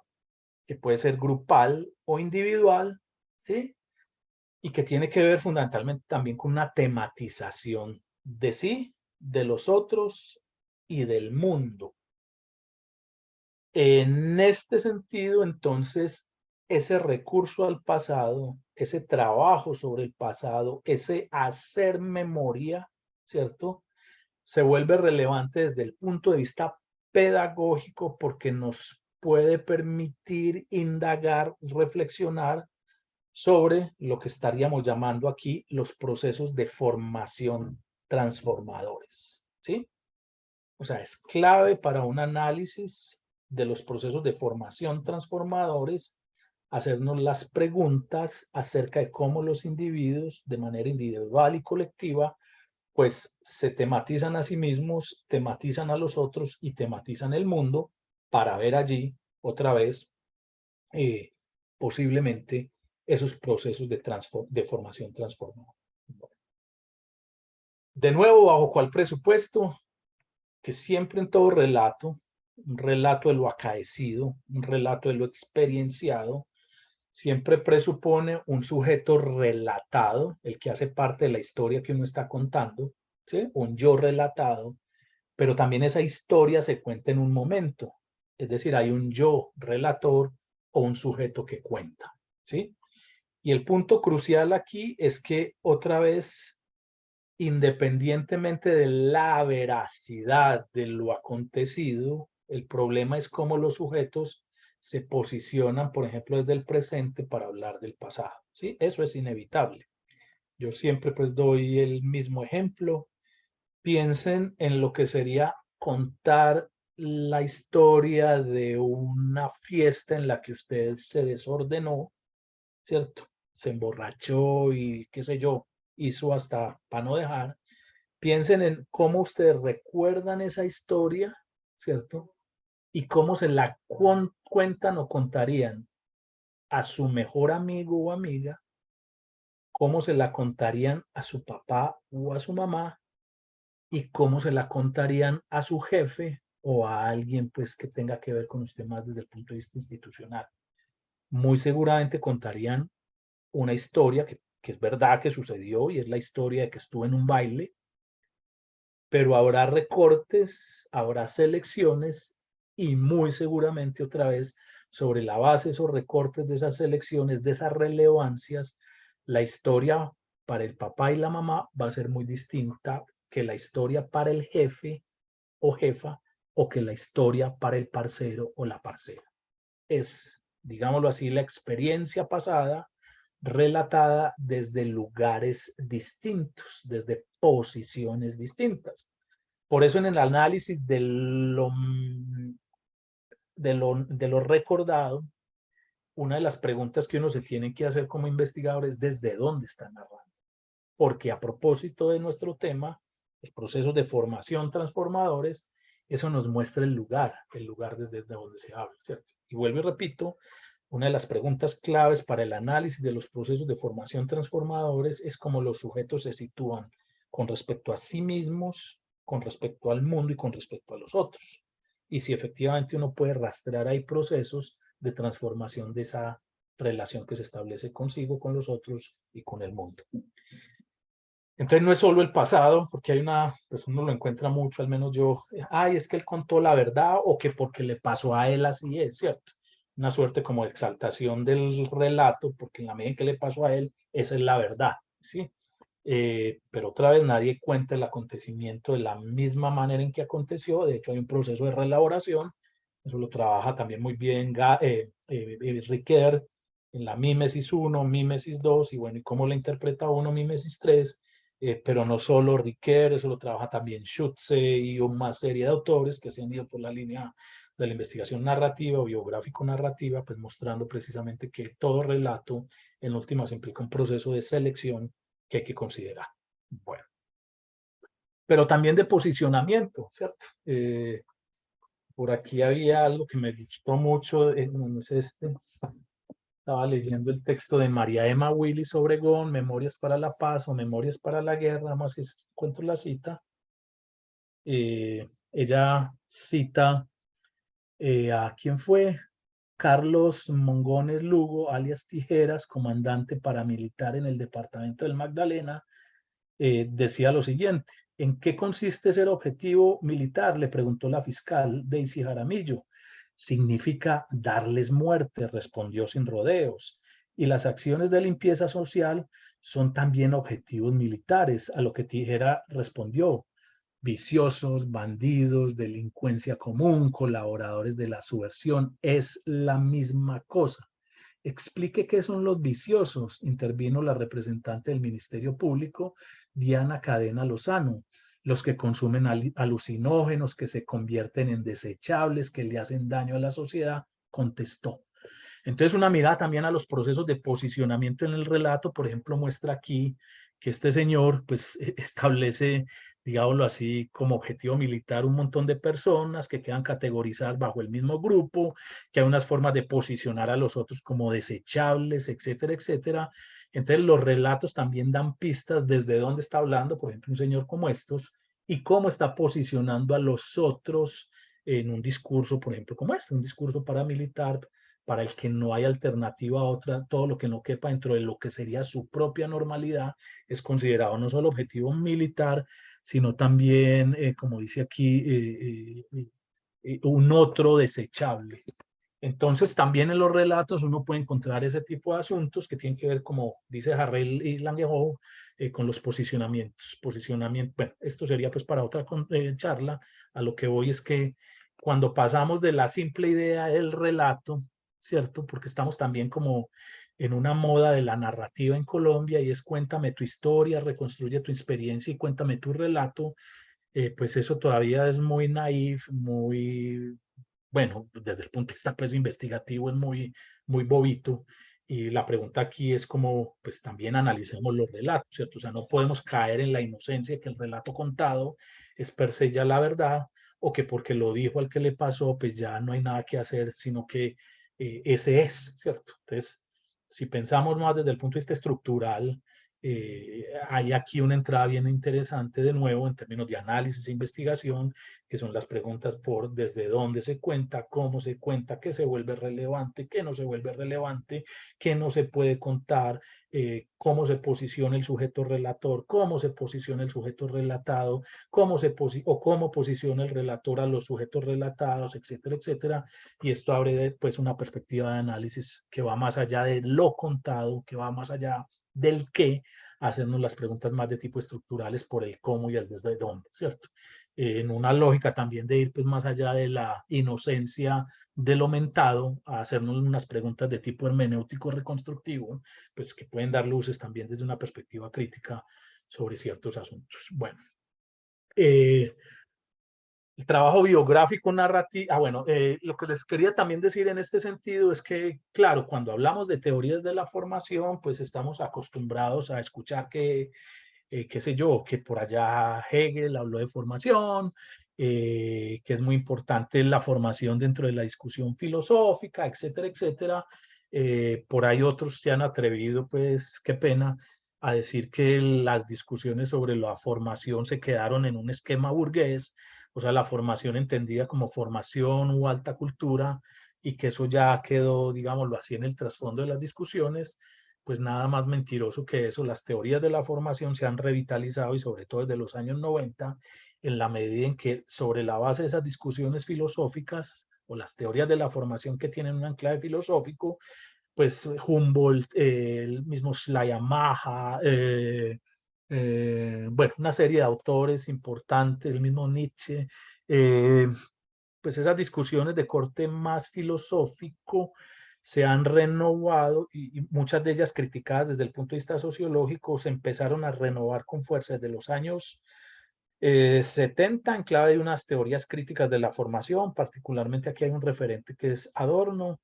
que puede ser grupal o individual, ¿sí? Y que tiene que ver fundamentalmente también con una tematización de sí, de los otros y del mundo. En este sentido, entonces, ese recurso al pasado, ese trabajo sobre el pasado, ese hacer memoria, ¿cierto? Se vuelve relevante desde el punto de vista pedagógico porque nos puede permitir indagar, reflexionar sobre lo que estaríamos llamando aquí los procesos de formación transformadores, ¿sí? O sea, es clave para un análisis de los procesos de formación transformadores, hacernos las preguntas acerca de cómo los individuos, de manera individual y colectiva, pues se tematizan a sí mismos, tematizan a los otros y tematizan el mundo para ver allí otra vez posiblemente esos procesos de formación transformadora. De nuevo, ¿bajo cuál presupuesto? Que siempre en todo relato, un relato de lo acaecido, un relato de lo experienciado, siempre presupone un sujeto relatado, el que hace parte de la historia que uno está contando, ¿sí? Un yo relatado, pero también esa historia se cuenta en un momento, es decir, hay un yo relator o un sujeto que cuenta, ¿sí? Y el punto crucial aquí es que otra vez, independientemente de la veracidad de lo acontecido, el problema es cómo los sujetos se posicionan, por ejemplo, desde el presente para hablar del pasado, ¿sí? Eso es inevitable. Yo siempre pues doy el mismo ejemplo. Piensen en lo que sería contar la historia de una fiesta en la que usted se desordenó, ¿cierto? Se emborrachó y qué sé yo, hizo hasta para no dejar. Piensen en cómo ustedes recuerdan esa historia, ¿cierto? Y cómo se la cuentan o contarían a su mejor amigo o amiga, cómo se la contarían a su papá o a su mamá, y cómo se la contarían a su jefe o a alguien pues que tenga que ver con usted más desde el punto de vista institucional. Muy seguramente contarían una historia que es verdad que sucedió y es la historia de que estuve en un baile, pero habrá recortes, habrá selecciones y muy seguramente otra vez sobre la base de esos recortes de esas selecciones, de esas relevancias, la historia para el papá y la mamá va a ser muy distinta que la historia para el jefe o jefa o que la historia para el parcero o la parcera. Es, digámoslo así, la experiencia pasada relatada desde lugares distintos, desde posiciones distintas. Por eso en el análisis de lo recordado, una de las preguntas que uno se tiene que hacer como investigador es desde dónde está narrando. Porque a propósito de nuestro tema, los procesos de formación transformadores, eso nos muestra el lugar desde donde se habla, ¿cierto? Y vuelvo y repito, una de las preguntas claves para el análisis de los procesos de formación transformadores es cómo los sujetos se sitúan con respecto a sí mismos, con respecto al mundo y con respecto a los otros. Y si efectivamente uno puede rastrear ahí procesos de transformación de esa relación que se establece consigo, con los otros y con el mundo. Entonces no es solo el pasado, porque hay una, pues uno lo encuentra mucho, al menos yo, ay, es que él contó la verdad o que porque le pasó a él así es, ¿cierto? Una suerte como de exaltación del relato, porque en la medida en que le pasó a él, esa es la verdad, ¿sí? Pero otra vez nadie cuenta el acontecimiento de la misma manera en que aconteció, de hecho hay un proceso de reelaboración, eso lo trabaja también muy bien Riquet en la mímesis 1, mímesis 2, y bueno, y cómo la interpreta uno, mímesis 3, pero no solo Riquet, eso lo trabaja también Schutze y una serie de autores que se han ido por la línea de la investigación narrativa o biográfico-narrativa, pues mostrando precisamente que todo relato en últimas implica un proceso de selección que hay que considerar. Bueno, pero también de posicionamiento, ¿cierto? Por aquí había algo que me gustó mucho, no es este, estaba leyendo el texto de María Emma Willis Obregón, Memorias para la Paz o Memorias para la Guerra, más que encuentro la cita. Ella cita a quién fue, Carlos Mongones Lugo, alias Tijeras, comandante paramilitar en el departamento del Magdalena, decía lo siguiente: ¿en qué consiste ser objetivo militar?, le preguntó la fiscal Daisy Jaramillo. Significa darles muerte, respondió sin rodeos. Y las acciones de limpieza social son también objetivos militares, a lo que Tijera respondió: viciosos, bandidos, delincuencia común, colaboradores de la subversión, es la misma cosa. Explique qué son los viciosos, intervino la representante del Ministerio Público, Diana Cadena Lozano. los que consumen alucinógenos, que se convierten en desechables, que le hacen daño a la sociedad, contestó. Entonces, una mirada también a los procesos de posicionamiento en el relato, por ejemplo, muestra aquí que este señor pues establece, digámoslo así, como objetivo militar un montón de personas que quedan categorizadas bajo el mismo grupo, que hay unas formas de posicionar a los otros como desechables, etcétera, etcétera. Entonces, los relatos también dan pistas desde dónde está hablando, por ejemplo, un señor como estos, y cómo está posicionando a los otros en un discurso, por ejemplo, como este, un discurso paramilitar, para el que no hay alternativa a otra, todo lo que no quepa dentro de lo que sería su propia normalidad es considerado no solo objetivo militar, sino también, como dice aquí, un otro desechable. Entonces, también en los relatos uno puede encontrar ese tipo de asuntos que tienen que ver, como dice Harrell y Langehoff, con los posicionamientos. Bueno, esto sería pues para otra charla. A lo que voy es que cuando pasamos de la simple idea del relato, ¿cierto? Porque estamos también como en una moda de la narrativa en Colombia y es cuéntame tu historia, reconstruye tu experiencia y cuéntame tu relato, pues eso todavía es muy naif, muy, bueno, desde el punto de vista pues investigativo es muy, muy bobito. Y la pregunta aquí es como, pues también analicemos los relatos, ¿cierto? O sea, no podemos caer en la inocencia que el relato contado es per se ya la verdad, o que porque lo dijo al que le pasó, pues ya no hay nada que hacer, sino que ese es, ¿cierto? Entonces, si pensamos más desde el punto de vista estructural, hay aquí una entrada bien interesante de nuevo en términos de análisis e investigación, que son las preguntas por desde dónde se cuenta, cómo se cuenta, qué se vuelve relevante, qué no se vuelve relevante, qué no se puede contar, cómo se posiciona el sujeto relator, cómo se posiciona el sujeto relatado, cómo posiciona el relator a los sujetos relatados, etcétera, etcétera. Y esto abre pues una perspectiva de análisis que va más allá de lo contado, que va más allá del qué, hacernos las preguntas más de tipo estructurales por el cómo y el desde dónde, ¿cierto? En una lógica también de ir pues más allá de la inocencia de lo mentado, a hacernos unas preguntas de tipo hermenéutico reconstructivo, pues que pueden dar luces también desde una perspectiva crítica sobre ciertos asuntos. Bueno, el trabajo biográfico narrativo, bueno, lo que les quería también decir en este sentido es que, claro, cuando hablamos de teorías de la formación, pues estamos acostumbrados a escuchar que, qué sé yo, que por allá Hegel habló de formación, que es muy importante la formación dentro de la discusión filosófica, etcétera, etcétera. Por ahí otros se han atrevido, pues, qué pena, a decir que las discusiones sobre la formación se quedaron en un esquema burgués, o sea, la formación entendida como formación u alta cultura, y que eso ya quedó, digámoslo así, en el trasfondo de las discusiones. Pues nada más mentiroso que eso. Las teorías de la formación se han revitalizado y sobre todo desde los años 90, en la medida en que sobre la base de esas discusiones filosóficas o las teorías de la formación que tienen un anclaje filosófico, pues Humboldt, el mismo Schleiermacher, bueno, una serie de autores importantes, el mismo Nietzsche, pues esas discusiones de corte más filosófico se han renovado y muchas de ellas criticadas desde el punto de vista sociológico se empezaron a renovar con fuerza desde los años 70 en clave de unas teorías críticas de la formación. Particularmente aquí hay un referente que es Adorno,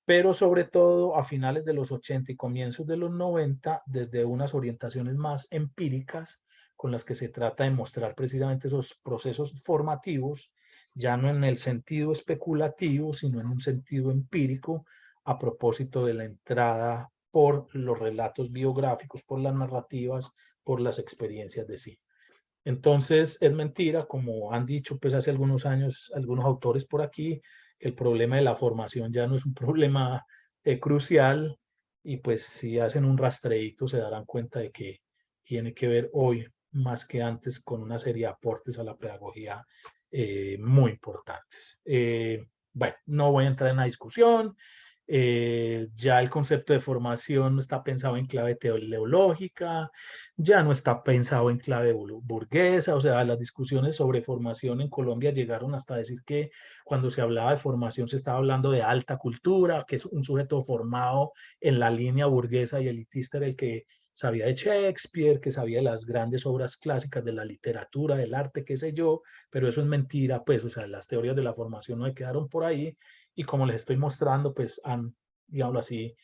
pero sobre todo a finales de los 80 y comienzos de los 90, desde unas orientaciones más empíricas con las que se trata de mostrar precisamente esos procesos formativos, ya no en el sentido especulativo, sino en un sentido empírico, a propósito de la entrada por los relatos biográficos, por las narrativas, por las experiencias de sí. Entonces, es mentira, como han dicho pues hace algunos años algunos autores por aquí, que el problema de la formación ya no es un problema crucial, y pues si hacen un rastreíto se darán cuenta de que tiene que ver hoy más que antes con una serie de aportes a la pedagogía muy importantes. Bueno, no voy a entrar en la discusión. Ya el concepto de formación no está pensado en clave teleológica, ya no está pensado en clave burguesa. O sea, las discusiones sobre formación en Colombia llegaron hasta decir que cuando se hablaba de formación se estaba hablando de alta cultura, que es un sujeto formado en la línea burguesa y elitista era el que sabía de Shakespeare, que sabía de las grandes obras clásicas de la literatura, del arte, qué sé yo, pero eso es mentira, pues, o sea, las teorías de la formación no se quedaron por ahí, y como les estoy mostrando, pues han, digámoslo así,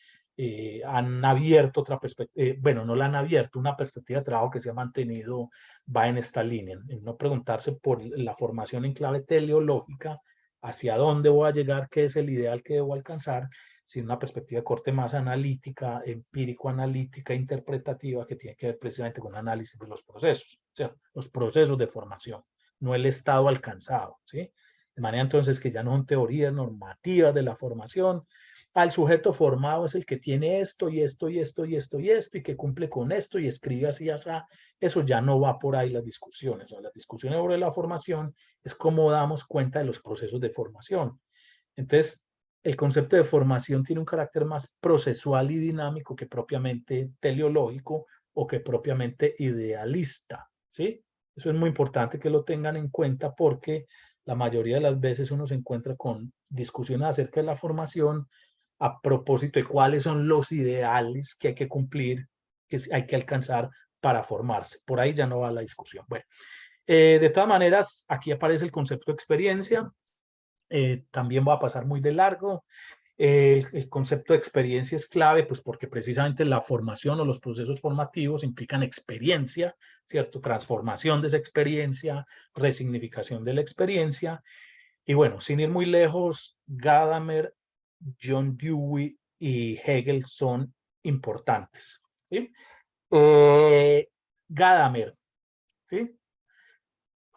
han abierto otra perspectiva, bueno, no la han abierto, una perspectiva de trabajo que se ha mantenido, va en esta línea, en no preguntarse por la formación en clave teleológica, hacia dónde voy a llegar, qué es el ideal que debo alcanzar, sino una perspectiva de corte más analítica, empírico-analítica, interpretativa, que tiene que ver precisamente con un análisis de los procesos, o sea, los procesos de formación, no el estado alcanzado, ¿sí? De manera entonces que ya no son teorías normativas de la formación. Al sujeto formado es el que tiene esto y esto y esto y esto y esto y que cumple con esto y escribe así y así. Eso ya no va por ahí las discusiones. O sea, las discusiones sobre la formación es cómo damos cuenta de los procesos de formación. Entonces, el concepto de formación tiene un carácter más procesual y dinámico que propiamente teleológico o que propiamente idealista, ¿sí? Eso es muy importante que lo tengan en cuenta porque la mayoría de las veces uno se encuentra con discusiones acerca de la formación a propósito de cuáles son los ideales que hay que cumplir, que hay que alcanzar para formarse. Por ahí ya no va la discusión. Bueno, de todas maneras, aquí aparece el concepto de experiencia. También va a pasar muy de largo. El concepto de experiencia es clave, pues porque precisamente la formación o los procesos formativos implican experiencia, ¿cierto? Transformación de esa experiencia, resignificación de la experiencia. Y bueno, sin ir muy lejos, Gadamer, John Dewey y Hegel son importantes, ¿sí? Gadamer, ¿sí?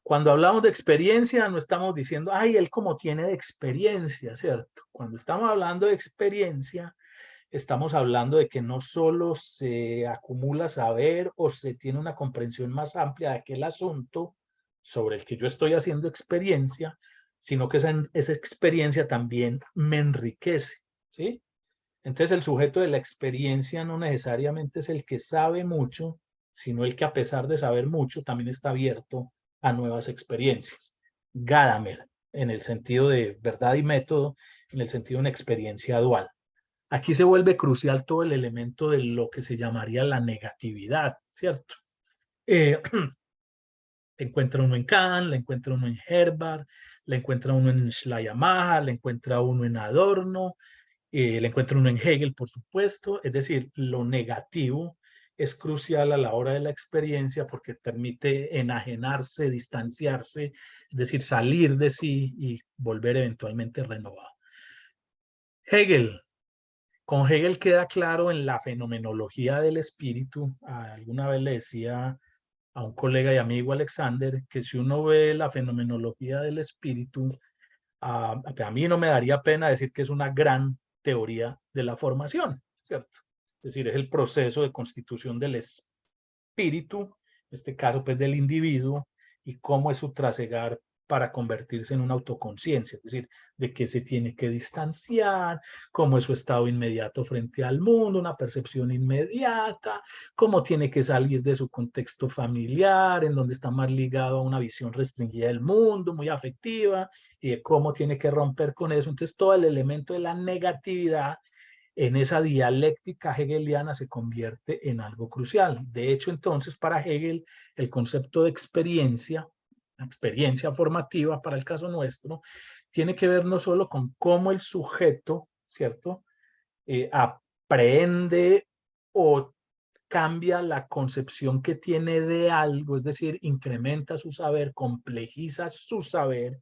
Cuando hablamos de experiencia, no estamos diciendo, ay, él como tiene de experiencia, ¿cierto? Cuando estamos hablando de experiencia, estamos hablando de que no solo se acumula saber o se tiene una comprensión más amplia de aquel asunto sobre el que yo estoy haciendo experiencia, sino que esa experiencia también me enriquece, ¿sí? Entonces el sujeto de la experiencia no necesariamente es el que sabe mucho, sino el que a pesar de saber mucho también está abierto a nuevas experiencias. Gadamer, en el sentido de verdad y método, en el sentido de una experiencia dual. Aquí se vuelve crucial todo el elemento de lo que se llamaría la negatividad, ¿cierto? Encuentra uno en Kant, la encuentra uno en Herbart, la encuentra uno en Schleiermacher, la encuentra uno en Adorno, le encuentra uno en Hegel, por supuesto. Es decir, lo negativo es crucial a la hora de la experiencia porque permite enajenarse, distanciarse, es decir, salir de sí y volver eventualmente renovado. Hegel. Con Hegel queda claro en la fenomenología del espíritu. Alguna vez le decía a un colega y amigo, Alexander, que si uno ve la fenomenología del espíritu, a mí no me daría pena decir que es una gran teoría de la formación, ¿cierto? Es decir, es el proceso de constitución del espíritu, en este caso pues del individuo, y cómo es su trasegar para convertirse en una autoconciencia, es decir, de qué se tiene que distanciar, cómo es su estado inmediato frente al mundo, una percepción inmediata, cómo tiene que salir de su contexto familiar, en donde está más ligado a una visión restringida del mundo, muy afectiva, y de cómo tiene que romper con eso. Entonces, todo el elemento de la negatividad en esa dialéctica hegeliana se convierte en algo crucial. De hecho, entonces, para Hegel, el concepto de experiencia, la experiencia formativa para el caso nuestro, tiene que ver no solo con cómo el sujeto, ¿cierto?, aprende o cambia la concepción que tiene de algo, es decir, incrementa su saber, complejiza su saber,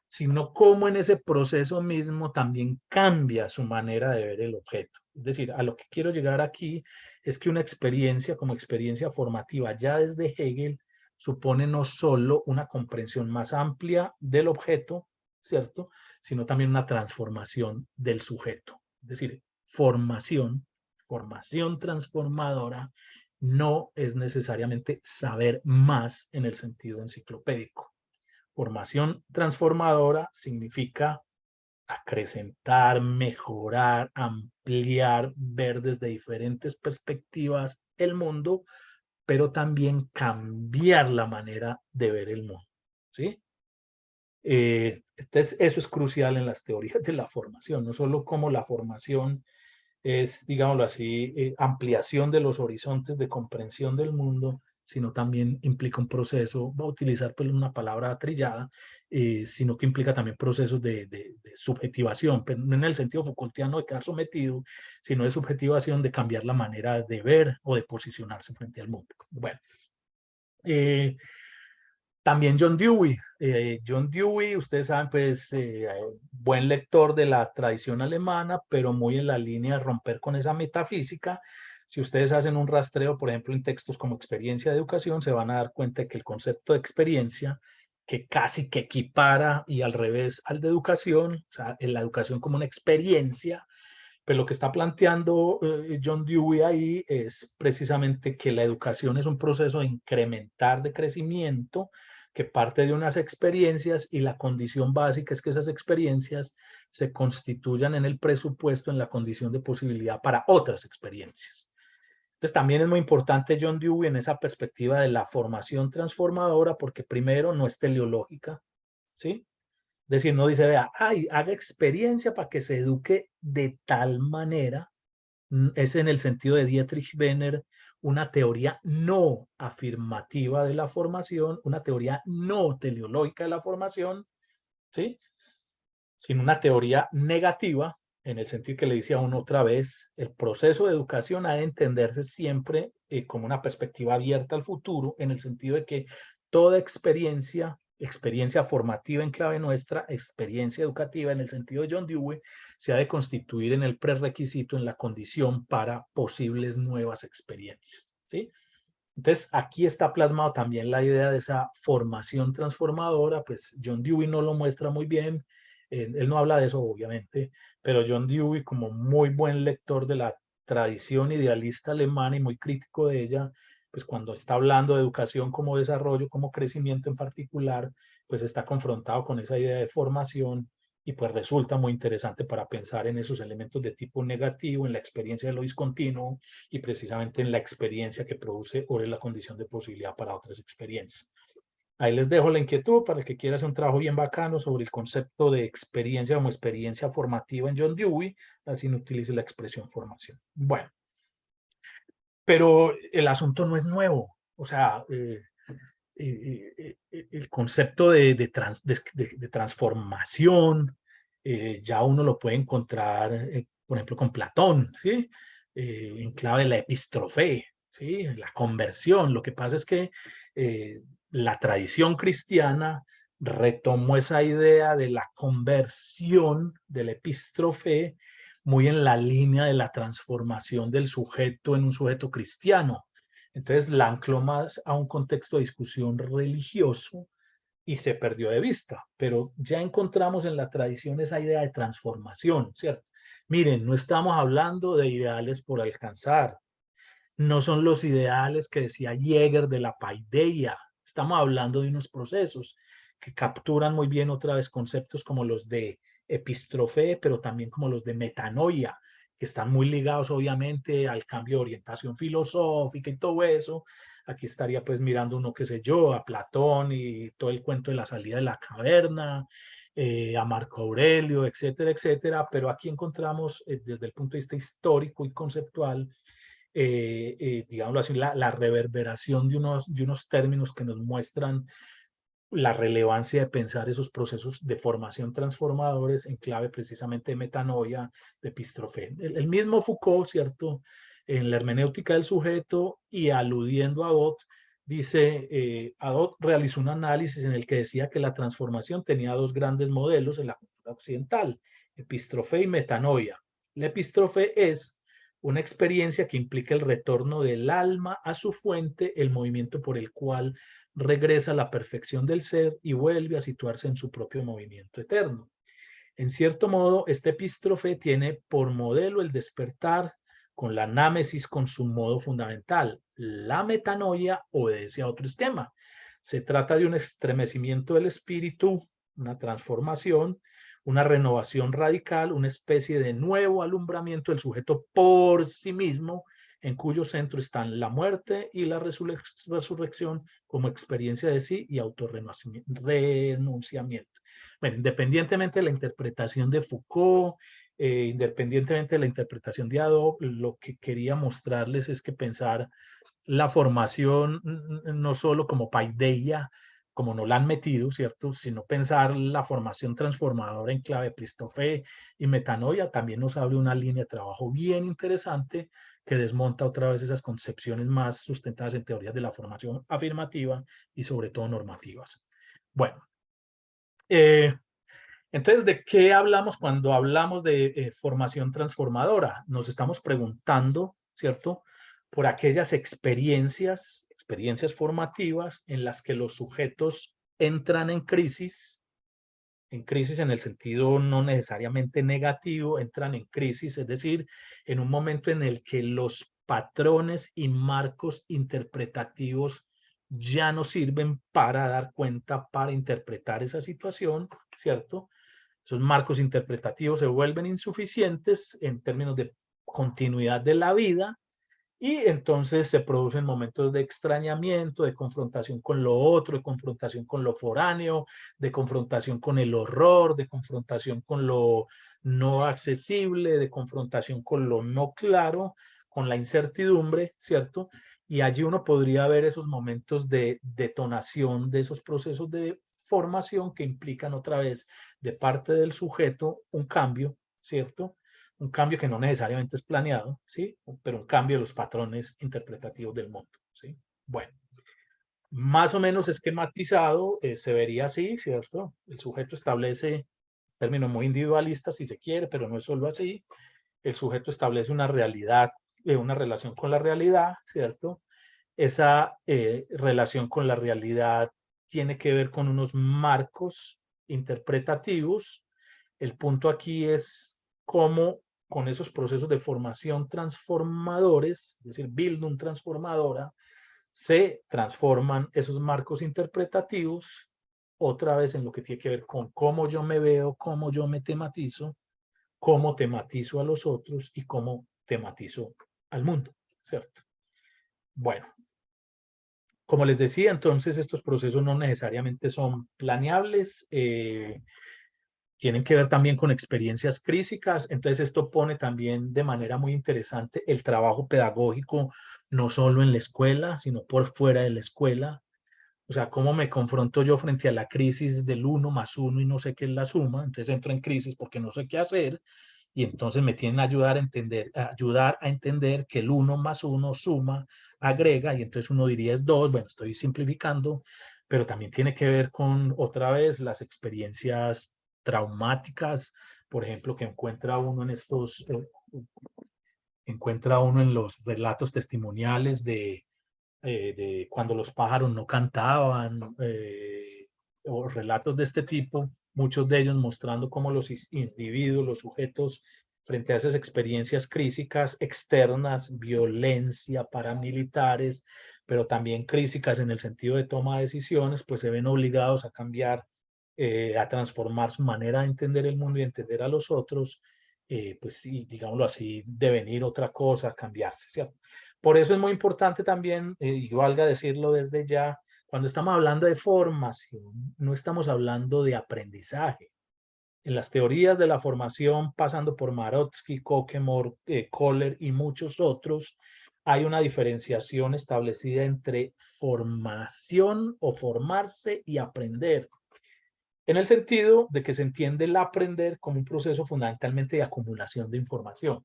sino cómo en ese proceso mismo también cambia su manera de ver el objeto. Es decir, a lo que quiero llegar aquí es que una experiencia como experiencia formativa ya desde Hegel supone no solo una comprensión más amplia del objeto, ¿cierto?, sino también una transformación del sujeto. Es decir, formación transformadora no es necesariamente saber más en el sentido enciclopédico. Formación transformadora significa acrecentar, mejorar, ampliar, ver desde diferentes perspectivas el mundo, pero también cambiar la manera de ver el mundo, ¿sí? Entonces, eso es crucial en las teorías de la formación, no solo como la formación es, digámoslo así, ampliación de los horizontes de comprensión del mundo, sino también implica un proceso, voy a utilizar pues una palabra trillada, sino que implica también procesos de subjetivación, pero no en el sentido Foucaultiano de quedar sometido, sino de subjetivación, de cambiar la manera de ver o de posicionarse frente al mundo. Bueno, también John Dewey. John Dewey, ustedes saben, pues, buen lector de la tradición alemana, pero muy en la línea de romper con esa metafísica. Si ustedes hacen un rastreo, por ejemplo, en textos como Experiencia de Educación, se van a dar cuenta de que el concepto de experiencia, que casi que equipara y al revés al de educación, o sea, en la educación como una experiencia, pero lo que está planteando John Dewey ahí es precisamente que la educación es un proceso de incrementar de crecimiento que parte de unas experiencias y la condición básica es que esas experiencias se constituyan en el presupuesto, en la condición de posibilidad para otras experiencias. Entonces también es muy importante John Dewey en esa perspectiva de la formación transformadora porque primero no es teleológica, ¿sí? Es decir, no dice, vea, ay, haga experiencia para que se eduque de tal manera. Es en el sentido de Dietrich Venner una teoría no afirmativa de la formación, una teoría no teleológica de la formación, ¿sí? Sino una teoría negativa, en el sentido que le dice a uno otra vez, el proceso de educación ha de entenderse siempre como una perspectiva abierta al futuro, en el sentido de que toda experiencia formativa en clave nuestra, experiencia educativa en el sentido de John Dewey, se ha de constituir en el prerequisito, en la condición para posibles nuevas experiencias, ¿sí? Entonces, aquí está plasmado también la idea de esa formación transformadora, pues John Dewey no lo muestra muy bien, él no habla de eso obviamente, pero John Dewey como muy buen lector de la tradición idealista alemana y muy crítico de ella, pues cuando está hablando de educación como desarrollo, como crecimiento en particular, pues está confrontado con esa idea de formación y pues resulta muy interesante para pensar en esos elementos de tipo negativo, en la experiencia de lo discontinuo, y precisamente en la experiencia que produce o en la condición de posibilidad para otras experiencias. Ahí les dejo la inquietud para el que quiera hacer un trabajo bien bacano sobre el concepto de experiencia como experiencia formativa en John Dewey, así no utilice la expresión formación. Bueno, pero el asunto no es nuevo, o sea, el concepto de transformación ya uno lo puede encontrar, por ejemplo, con Platón, ¿sí? En clave de la epistrofé, ¿sí? La conversión. Lo que pasa es que la tradición cristiana retomó esa idea de la conversión de la epistrofé muy en la línea de la transformación del sujeto en un sujeto cristiano. Entonces la ancló más a un contexto de discusión religioso y se perdió de vista, pero ya encontramos en la tradición esa idea de transformación, ¿cierto? Miren, no estamos hablando de ideales por alcanzar, no son los ideales que decía Jäger de la paideia, estamos hablando de unos procesos que capturan muy bien otra vez conceptos como los de epistrofé, pero también como los de metanoia, que están muy ligados obviamente al cambio de orientación filosófica y todo eso. Aquí estaría pues mirando uno, qué sé yo, a Platón y todo el cuento de la salida de la caverna, a Marco Aurelio, etcétera, etcétera, pero aquí encontramos desde el punto de vista histórico y conceptual digámoslo así, la reverberación de unos términos que nos muestran la relevancia de pensar esos procesos de formación transformadores en clave precisamente de metanoia, de epistrofé. El mismo Foucault, ¿cierto? En la hermenéutica del sujeto y aludiendo a Dot, dice, Adot realizó un análisis en el que decía que la transformación tenía dos grandes modelos en la cultura occidental, epistrofé y metanoia. La epistrofé es una experiencia que implica el retorno del alma a su fuente, el movimiento por el cual regresa a la perfección del ser y vuelve a situarse en su propio movimiento eterno. En cierto modo, este epístrofe tiene por modelo el despertar con la námesis con su modo fundamental. La metanoia obedece a otro esquema. Se trata de un estremecimiento del espíritu, una transformación, una renovación radical, una especie de nuevo alumbramiento del sujeto por sí mismo, en cuyo centro están la muerte y la resurrección como experiencia de sí y autorrenunciamiento. Bueno, independientemente de la interpretación de Foucault, independientemente de la interpretación de Adobe, lo que quería mostrarles es que pensar la formación no solo como paideia, como no la han metido, ¿cierto? Sino pensar la formación transformadora en clave Christophe y metanoia también nos abre una línea de trabajo bien interesante que desmonta otra vez esas concepciones más sustentadas en teorías de la formación afirmativa y sobre todo normativas. Bueno, entonces, ¿de qué hablamos cuando hablamos de formación transformadora? Nos estamos preguntando, ¿cierto?, por aquellas experiencias formativas en las que los sujetos entran en crisis en el sentido no necesariamente negativo, entran en crisis, es decir, en un momento en el que los patrones y marcos interpretativos ya no sirven para dar cuenta, para interpretar esa situación, ¿cierto? Esos marcos interpretativos se vuelven insuficientes en términos de continuidad de la vida y entonces se producen momentos de extrañamiento, de confrontación con lo otro, de confrontación con lo foráneo, de confrontación con el horror, de confrontación con lo no accesible, de confrontación con lo no claro, con la incertidumbre, ¿cierto? Y allí uno podría ver esos momentos de detonación de esos procesos de formación que implican otra vez de parte del sujeto un cambio, ¿cierto? Un cambio que no necesariamente es planeado, ¿sí? Pero un cambio de los patrones interpretativos del mundo, ¿sí? Bueno, más o menos esquematizado, se vería así, ¿cierto? El sujeto establece, término muy individualista si se quiere, pero no es solo así. El sujeto establece una realidad, una relación con la realidad, ¿cierto? Esa relación con la realidad tiene que ver con unos marcos interpretativos. El punto aquí es cómo con esos procesos de formación transformadores, es decir, Bildung transformadora, se transforman esos marcos interpretativos otra vez en lo que tiene que ver con cómo yo me veo, cómo yo me tematizo, cómo tematizo a los otros y cómo tematizo al mundo, ¿cierto? Bueno, como les decía, entonces estos procesos no necesariamente son planeables, tienen que ver también con experiencias críticas, entonces esto pone también de manera muy interesante el trabajo pedagógico, no solo en la escuela, sino por fuera de la escuela. O sea, cómo me confronto yo frente a la crisis del 1 más 1 y no sé qué es la suma, entonces entro en crisis porque no sé qué hacer, y entonces me tienen a ayudar a entender que el 1 más 1 suma, agrega, y entonces uno diría es 2, bueno, estoy simplificando, pero también tiene que ver con, otra vez, las experiencias traumáticas, por ejemplo, que encuentra uno en los relatos testimoniales de cuando los pájaros no cantaban, o relatos de este tipo, muchos de ellos mostrando cómo los individuos, los sujetos, frente a esas experiencias críticas externas, violencia, paramilitares, pero también críticas en el sentido de toma de decisiones, pues se ven obligados a cambiar, a transformar su manera de entender el mundo y entender a los otros, pues sí, digámoslo así, devenir otra cosa, cambiarse, ¿cierto? Por eso es muy importante también, y valga decirlo desde ya, cuando estamos hablando de formación, no estamos hablando de aprendizaje. En las teorías de la formación, pasando por Marotsky, Kokemore, Kohler y muchos otros, hay una diferenciación establecida entre formación o formarse y aprender, en el sentido de que se entiende el aprender como un proceso fundamentalmente de acumulación de información.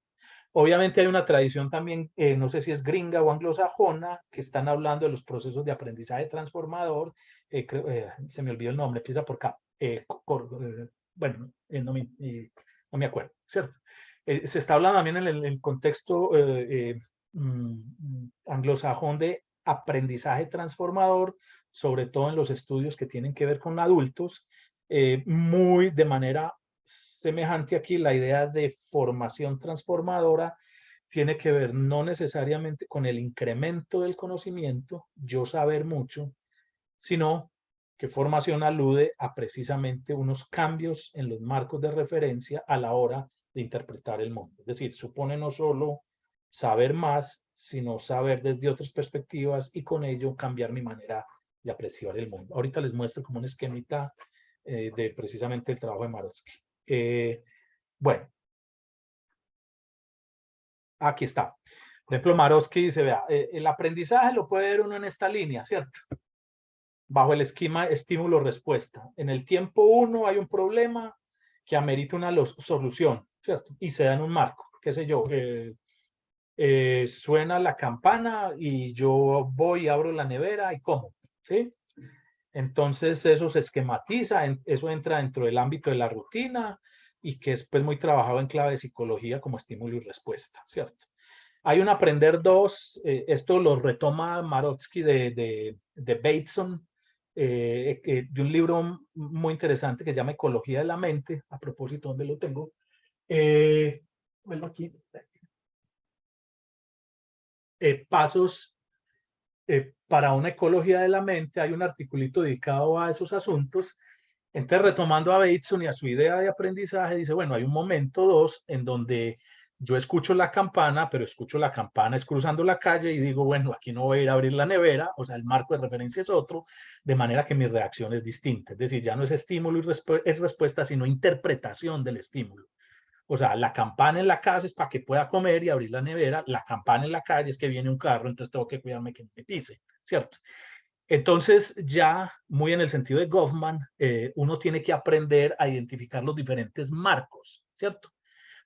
Obviamente hay una tradición también, no sé si es gringa o anglosajona, que están hablando de los procesos de aprendizaje transformador. Se me olvidó el nombre, empieza por K. Bueno, no me acuerdo, ¿cierto? Se está hablando también en el contexto anglosajón de aprendizaje transformador, sobre todo en los estudios que tienen que ver con adultos, muy de manera semejante aquí. La idea de formación transformadora tiene que ver no necesariamente con el incremento del conocimiento, yo saber mucho, sino que formación alude a precisamente unos cambios en los marcos de referencia a la hora de interpretar el mundo. Es decir, supone no solo saber más, sino saber desde otras perspectivas y con ello cambiar mi manera de apreciar el mundo. Ahorita les muestro como un esquemita de precisamente el trabajo de Marotsky. Bueno, Aquí está. Por ejemplo, Marotsky dice, vea, el aprendizaje lo puede ver uno en esta línea, ¿cierto? Bajo el esquema estímulo-respuesta. En el tiempo 1 hay un problema que amerita una solución, ¿cierto? Y se da en un marco, qué sé yo, suena la campana y yo voy y abro la nevera y como, ¿sí? Entonces eso se esquematiza, eso entra dentro del ámbito de la rutina y que es pues muy trabajado en clave de psicología como estímulo y respuesta, ¿cierto? Hay un aprender 2, esto lo retoma Marotsky de Bateson, de un libro muy interesante que se llama Ecología de la Mente, a propósito, ¿dónde lo tengo? Bueno, aquí. Pasos para una ecología de la mente, hay un articulito dedicado a esos asuntos. Entonces, retomando a Bateson y a su idea de aprendizaje, dice, bueno, hay un momento 2 en donde yo escucho la campana, pero escucho la campana es cruzando la calle y digo, bueno, aquí no voy a ir a abrir la nevera, o sea, el marco de referencia es otro, de manera que mi reacción es distinta. Es decir, ya no es estímulo y es respuesta, sino interpretación del estímulo. O sea, la campana en la casa es para que pueda comer y abrir la nevera. La campana en la calle es que viene un carro, entonces tengo que cuidarme que no me pise, ¿cierto? Entonces, ya muy en el sentido de Goffman, uno tiene que aprender a identificar los diferentes marcos, ¿cierto?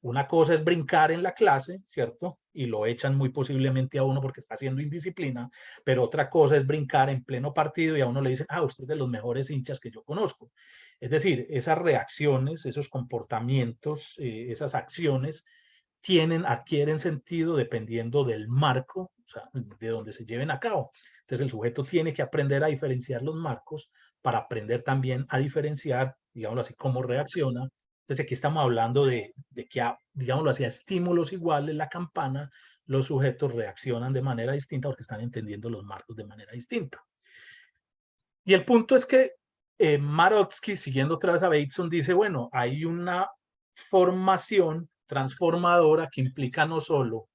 Una cosa es brincar en la clase, ¿cierto? Y lo echan muy posiblemente a uno porque está haciendo indisciplina, pero otra cosa es brincar en pleno partido y a uno le dicen, ah, usted es de los mejores hinchas que yo conozco. Es decir, esas reacciones, esos comportamientos, esas acciones adquieren sentido dependiendo del marco, o sea, de donde se lleven a cabo. Entonces el sujeto tiene que aprender a diferenciar los marcos para aprender también a diferenciar, digámoslo así, cómo reacciona. Entonces aquí estamos hablando de que, digámoslo así, a estímulos iguales, la campana, los sujetos reaccionan de manera distinta porque están entendiendo los marcos de manera distinta. Y el punto es que Marotsky, siguiendo otra vez a Bateson, dice, bueno, hay una formación transformadora que implica no solo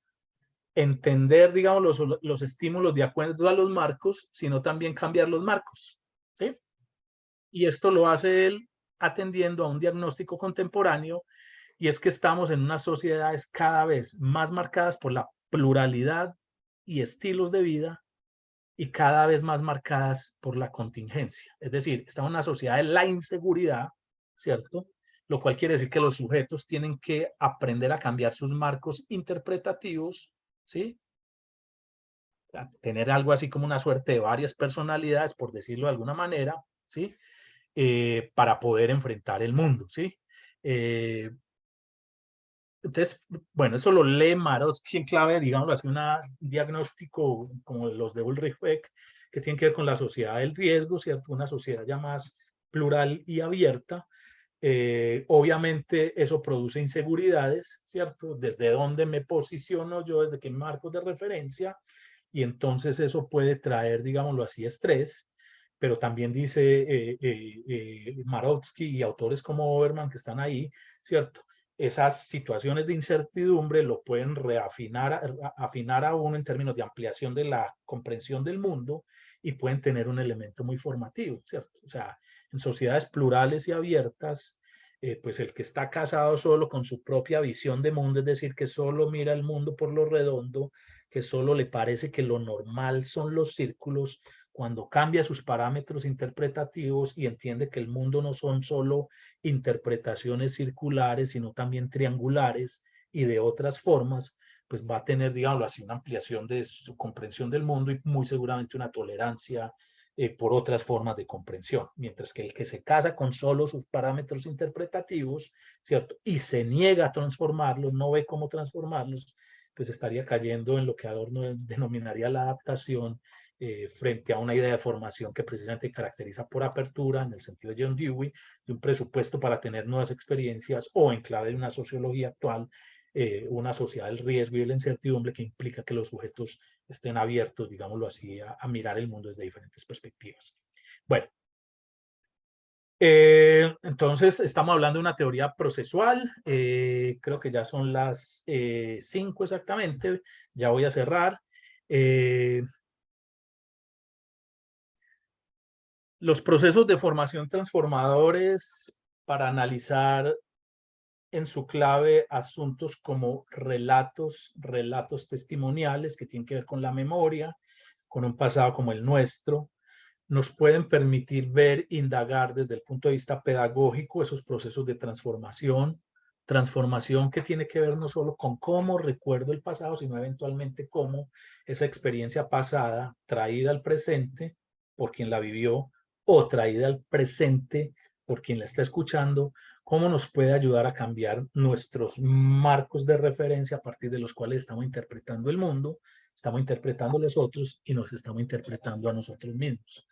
entender, digamos, los estímulos de acuerdo a los marcos, sino también cambiar los marcos, ¿sí? Y esto lo hace él atendiendo a un diagnóstico contemporáneo, y es que estamos en unas sociedades cada vez más marcadas por la pluralidad y estilos de vida y cada vez más marcadas por la contingencia. Es decir, estamos en una sociedad de la inseguridad, ¿cierto? Lo cual quiere decir que los sujetos tienen que aprender a cambiar sus marcos interpretativos, ¿sí? Tener algo así como una suerte de varias personalidades, por decirlo de alguna manera, ¿sí? Para poder enfrentar el mundo, ¿sí? Entonces, bueno, eso lo lee Marotsky en clave, digamos así, un diagnóstico como los de Ulrich Beck, que tiene que ver con la sociedad del riesgo, ¿cierto? Una sociedad ya más plural y abierta. Obviamente eso produce inseguridades, ¿cierto? Desde dónde me posiciono yo, desde qué marcos de referencia, y entonces eso puede traer, digámoslo así, estrés, pero también dice Marotsky y autores como Oberman que están ahí, ¿cierto? Esas situaciones de incertidumbre lo pueden afinar a uno en términos de ampliación de la comprensión del mundo y pueden tener un elemento muy formativo, ¿cierto? O sea, en sociedades plurales y abiertas, pues el que está casado solo con su propia visión de mundo, es decir, que solo mira el mundo por lo redondo, que solo le parece que lo normal son los círculos, cuando cambia sus parámetros interpretativos y entiende que el mundo no son solo interpretaciones circulares, sino también triangulares y de otras formas, pues va a tener, digámoslo así, una ampliación de su comprensión del mundo y muy seguramente una tolerancia por otras formas de comprensión, mientras que el que se casa con solo sus parámetros interpretativos, ¿cierto? Y se niega a transformarlos, no ve cómo transformarlos, pues estaría cayendo en lo que Adorno denominaría la adaptación frente a una idea de formación que precisamente caracteriza por apertura, en el sentido de John Dewey, de un presupuesto para tener nuevas experiencias, o en clave de una sociología actual, una sociedad del riesgo y de la incertidumbre que implica que los sujetos estén abiertos, digámoslo así, a mirar el mundo desde diferentes perspectivas. Bueno, entonces estamos hablando de una teoría procesual, creo que ya son las 5 exactamente, ya voy a cerrar. Los procesos de formación transformadores para analizar en su clave asuntos como relatos testimoniales que tienen que ver con la memoria, con un pasado como el nuestro. Nos pueden permitir ver, indagar desde el punto de vista pedagógico esos procesos de transformación que tiene que ver no solo con cómo recuerdo el pasado, sino eventualmente cómo esa experiencia pasada traída al presente por quien la vivió o traída al presente por quien la está escuchando, cómo nos puede ayudar a cambiar nuestros marcos de referencia a partir de los cuales estamos interpretando el mundo, estamos interpretando a los otros y nos estamos interpretando a nosotros mismos.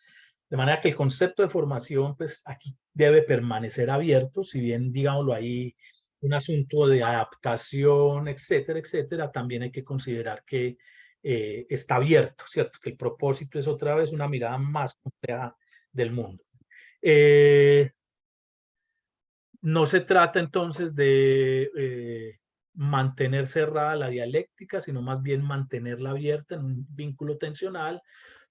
De manera que el concepto de formación, pues aquí debe permanecer abierto, si bien, digámoslo ahí, un asunto de adaptación, etcétera, etcétera, también hay que considerar que está abierto, ¿cierto? Que el propósito es otra vez una mirada más compleja del mundo. No se trata entonces de mantener cerrada la dialéctica, sino más bien mantenerla abierta en un vínculo tensional.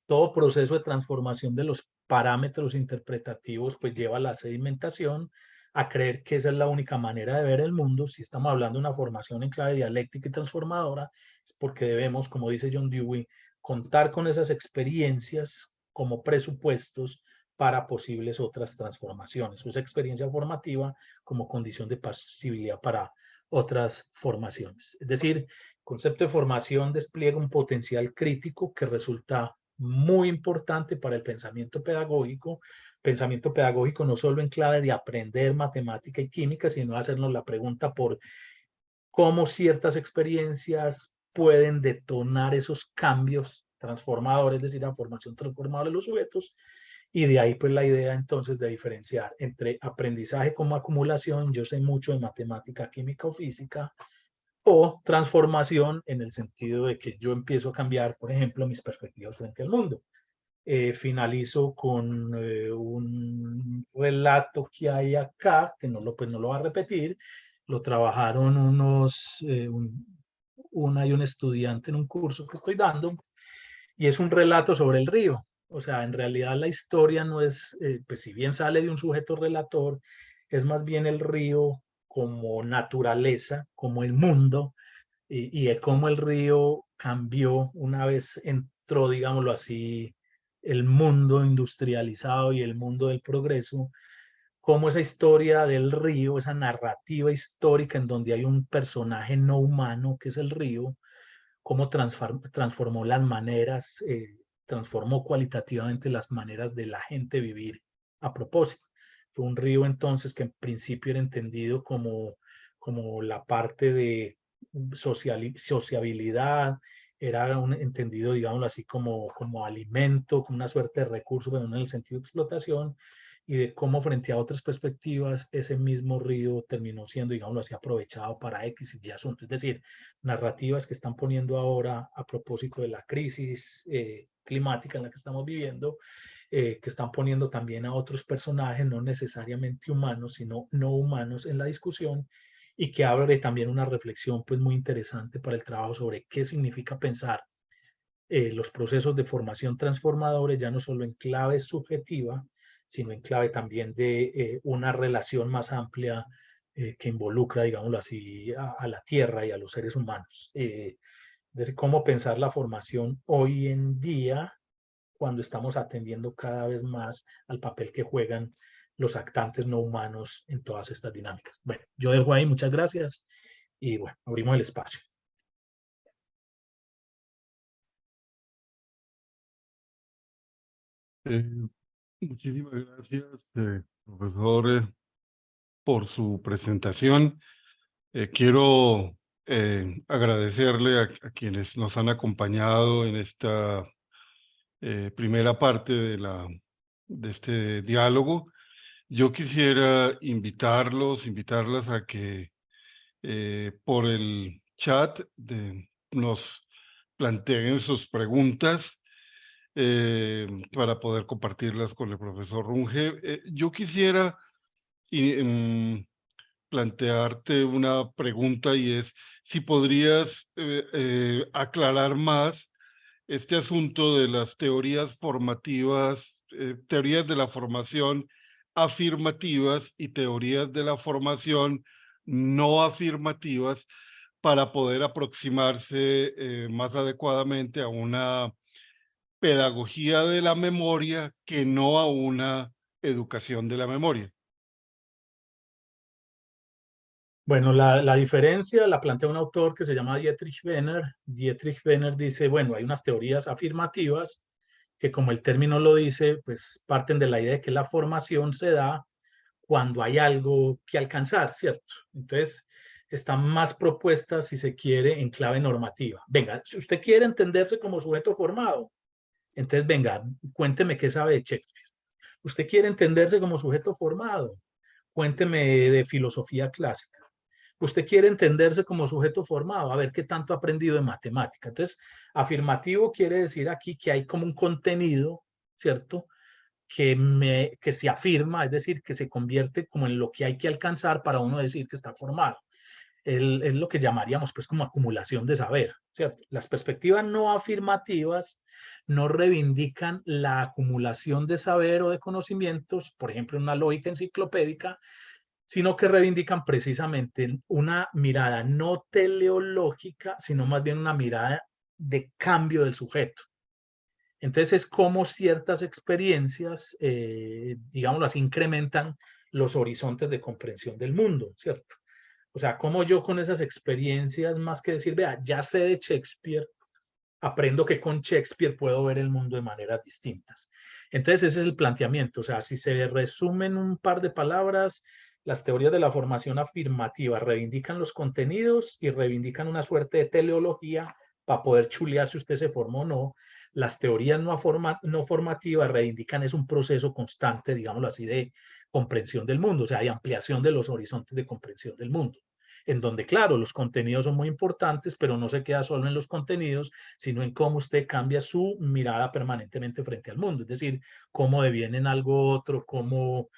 Todo proceso de transformación de los parámetros interpretativos pues lleva a la sedimentación, a creer que esa es la única manera de ver el mundo. Si estamos hablando de una formación en clave dialéctica y transformadora, es porque debemos, como dice John Dewey, contar con esas experiencias como presupuestos para posibles otras transformaciones, o esa experiencia formativa como condición de posibilidad para otras formaciones. Es decir, el concepto de formación despliega un potencial crítico que resulta muy importante para el pensamiento pedagógico no solo en clave de aprender matemática y química, sino hacernos la pregunta por cómo ciertas experiencias pueden detonar esos cambios transformadores, es decir, la formación transformadora de los sujetos, y de ahí pues la idea entonces de diferenciar entre aprendizaje como acumulación, yo sé mucho de matemática, química o física, o transformación en el sentido de que yo empiezo a cambiar, por ejemplo, mis perspectivas frente al mundo. Finalizo con un relato que hay acá, que pues no lo va a repetir, lo trabajaron una y un estudiante en un curso que estoy dando, y es un relato sobre el río. O sea, en realidad la historia no es, pues si bien sale de un sujeto relator, es más bien el río como naturaleza, como el mundo, y de cómo el río cambió una vez entró, digámoslo así, el mundo industrializado y el mundo del progreso, cómo esa historia del río, esa narrativa histórica en donde hay un personaje no humano que es el río, cómo transformó las maneras, transformó cualitativamente las maneras de la gente vivir a propósito. Fue un río entonces que en principio era entendido como la parte de sociabilidad, era entendido, digámoslo así, como alimento, como una suerte de recurso, pero no en el sentido de explotación, y de cómo frente a otras perspectivas ese mismo río terminó siendo, digámoslo así, aprovechado para X y Y asuntos. Es decir, narrativas que están poniendo ahora a propósito de la crisis climática en la que estamos viviendo, que están poniendo también a otros personajes, no necesariamente humanos, sino no humanos en la discusión, y que abre también una reflexión pues muy interesante para el trabajo sobre qué significa pensar los procesos de formación transformadores, ya no solo en clave subjetiva, sino en clave también de una relación más amplia que involucra, digámoslo así, a la Tierra y a los seres humanos. Desde cómo pensar la formación hoy en día, cuando estamos atendiendo cada vez más al papel que juegan los actantes no humanos en todas estas dinámicas. Bueno, yo dejo ahí, muchas gracias, y bueno, abrimos el espacio. Muchísimas gracias, profesor, por su presentación. Quiero agradecerle a quienes nos han acompañado en esta primera parte de este diálogo. Yo quisiera invitarlas a que por el chat nos planteen sus preguntas para poder compartirlas con el profesor Runge. Yo quisiera plantearte una pregunta, y es si podrías aclarar más este asunto de las teorías formativas, teorías de la formación afirmativas y teorías de la formación no afirmativas para poder aproximarse más adecuadamente a una pedagogía de la memoria que no a una educación de la memoria. Bueno, la diferencia la plantea un autor que se llama Dietrich Venner. Dietrich Venner dice, bueno, hay unas teorías afirmativas que, como el término lo dice, pues parten de la idea de que la formación se da cuando hay algo que alcanzar, ¿cierto? Entonces, están más propuestas, si se quiere, en clave normativa. Venga, si usted quiere entenderse como sujeto formado, entonces, venga, cuénteme qué sabe de Shakespeare. Usted quiere entenderse como sujeto formado, cuénteme de filosofía clásica. Usted quiere entenderse como sujeto formado, a ver qué tanto ha aprendido de matemática. Entonces, afirmativo quiere decir aquí que hay como un contenido, ¿cierto? Que se afirma, es decir, que se convierte como en lo que hay que alcanzar para uno decir que está formado. Es lo que llamaríamos pues como acumulación de saber, ¿cierto? Las perspectivas no afirmativas no reivindican la acumulación de saber o de conocimientos, por ejemplo, en una lógica enciclopédica, sino que reivindican precisamente una mirada no teleológica, sino más bien una mirada de cambio del sujeto. Entonces es como ciertas experiencias, digámoslo así, incrementan los horizontes de comprensión del mundo, ¿cierto? O sea, como yo con esas experiencias, más que decir, vea, ya sé de Shakespeare, aprendo que con Shakespeare puedo ver el mundo de maneras distintas. Entonces ese es el planteamiento. O sea, si se resumen un par de palabras, las teorías de la formación afirmativa reivindican los contenidos y reivindican una suerte de teleología para poder chulear si usted se formó o no. Las teorías no formativas reivindican es un proceso constante, digámoslo así, de comprensión del mundo, o sea, de ampliación de los horizontes de comprensión del mundo, en donde, claro, los contenidos son muy importantes, pero no se queda solo en los contenidos, sino en cómo usted cambia su mirada permanentemente frente al mundo, es decir, cómo deviene en algo otro, cómo,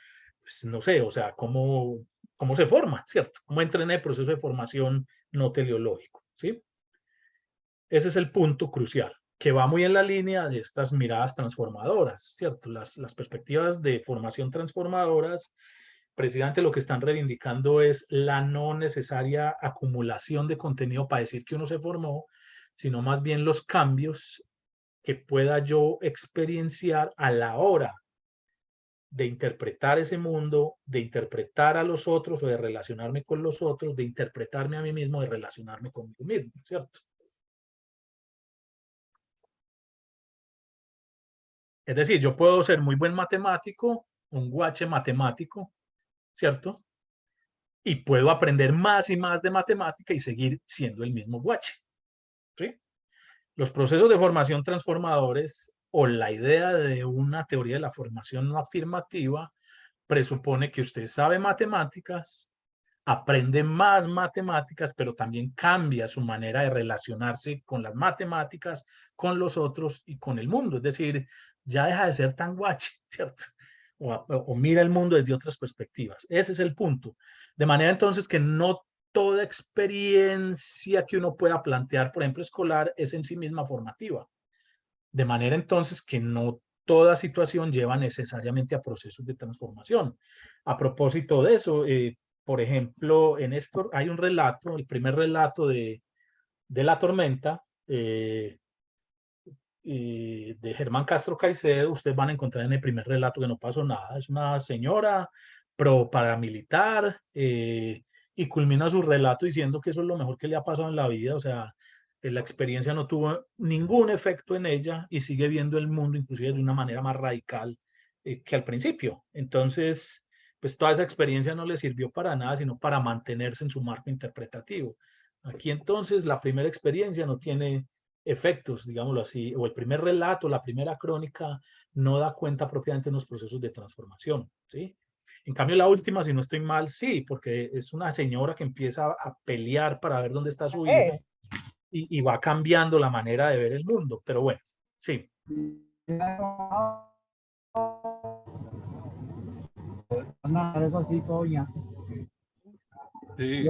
pues, no sé, o sea, cómo se forma, ¿cierto? Cómo entra en el proceso de formación no teleológico, ¿sí? Ese es el punto crucial, que va muy en la línea de estas miradas transformadoras, ¿cierto? Las perspectivas de formación transformadoras, precisamente lo que están reivindicando es la no necesaria acumulación de contenido para decir que uno se formó, sino más bien los cambios que pueda yo experienciar a la hora de interpretar ese mundo, de interpretar a los otros o de relacionarme con los otros, de interpretarme a mí mismo, de relacionarme conmigo mismo, ¿cierto? Es decir, yo puedo ser muy buen matemático, un guache matemático, ¿cierto? Y puedo aprender más y más de matemática y seguir siendo el mismo guache, ¿sí? Los procesos de formación transformadores o la idea de una teoría de la formación no afirmativa presupone que usted sabe matemáticas, aprende más matemáticas, pero también cambia su manera de relacionarse con las matemáticas, con los otros y con el mundo. Es decir, ya deja de ser tan guache, ¿cierto? O mira el mundo desde otras perspectivas. Ese es el punto. De manera entonces que no toda experiencia que uno pueda plantear, por ejemplo, escolar, es en sí misma formativa. De manera entonces que no toda situación lleva necesariamente a procesos de transformación. A propósito de eso, por ejemplo, en esto hay un relato, el primer relato de La Tormenta, de Germán Castro Caicedo. Ustedes van a encontrar en el primer relato que no pasó nada. Es una señora pro paramilitar, y culmina su relato diciendo que eso es lo mejor que le ha pasado en la vida. O sea, la experiencia no tuvo ningún efecto en ella y sigue viendo el mundo inclusive de una manera más radical que al principio. Entonces, pues toda esa experiencia no le sirvió para nada, sino para mantenerse en su marco interpretativo. Aquí entonces la primera experiencia no tiene efectos, digámoslo así, o el primer relato, la primera crónica, no da cuenta propiamente en los procesos de transformación, ¿sí? En cambio, la última, si no estoy mal, sí, porque es una señora que empieza a pelear para ver dónde está su hijo y va cambiando la manera de ver el mundo, pero bueno, sí. Sí.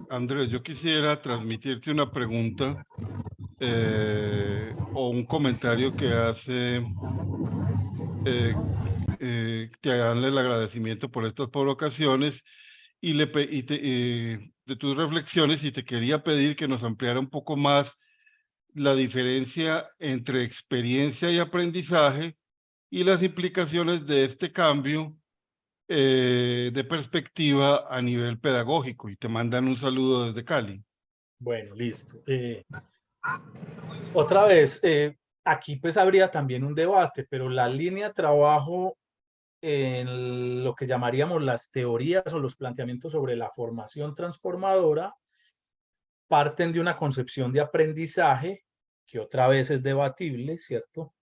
Andrés, yo quisiera transmitirte una pregunta o un comentario que hace darle el agradecimiento por estas provocaciones y de tus reflexiones, y te quería pedir que nos ampliara un poco más la diferencia entre experiencia y aprendizaje y las implicaciones de este cambio de perspectiva a nivel pedagógico. Y te mandan un saludo desde Cali. Bueno, listo. Otra vez, aquí pues habría también un debate, pero la línea de trabajo en lo que llamaríamos las teorías o los planteamientos sobre la formación transformadora parten de una concepción de aprendizaje, que otra vez es debatible, ¿cierto?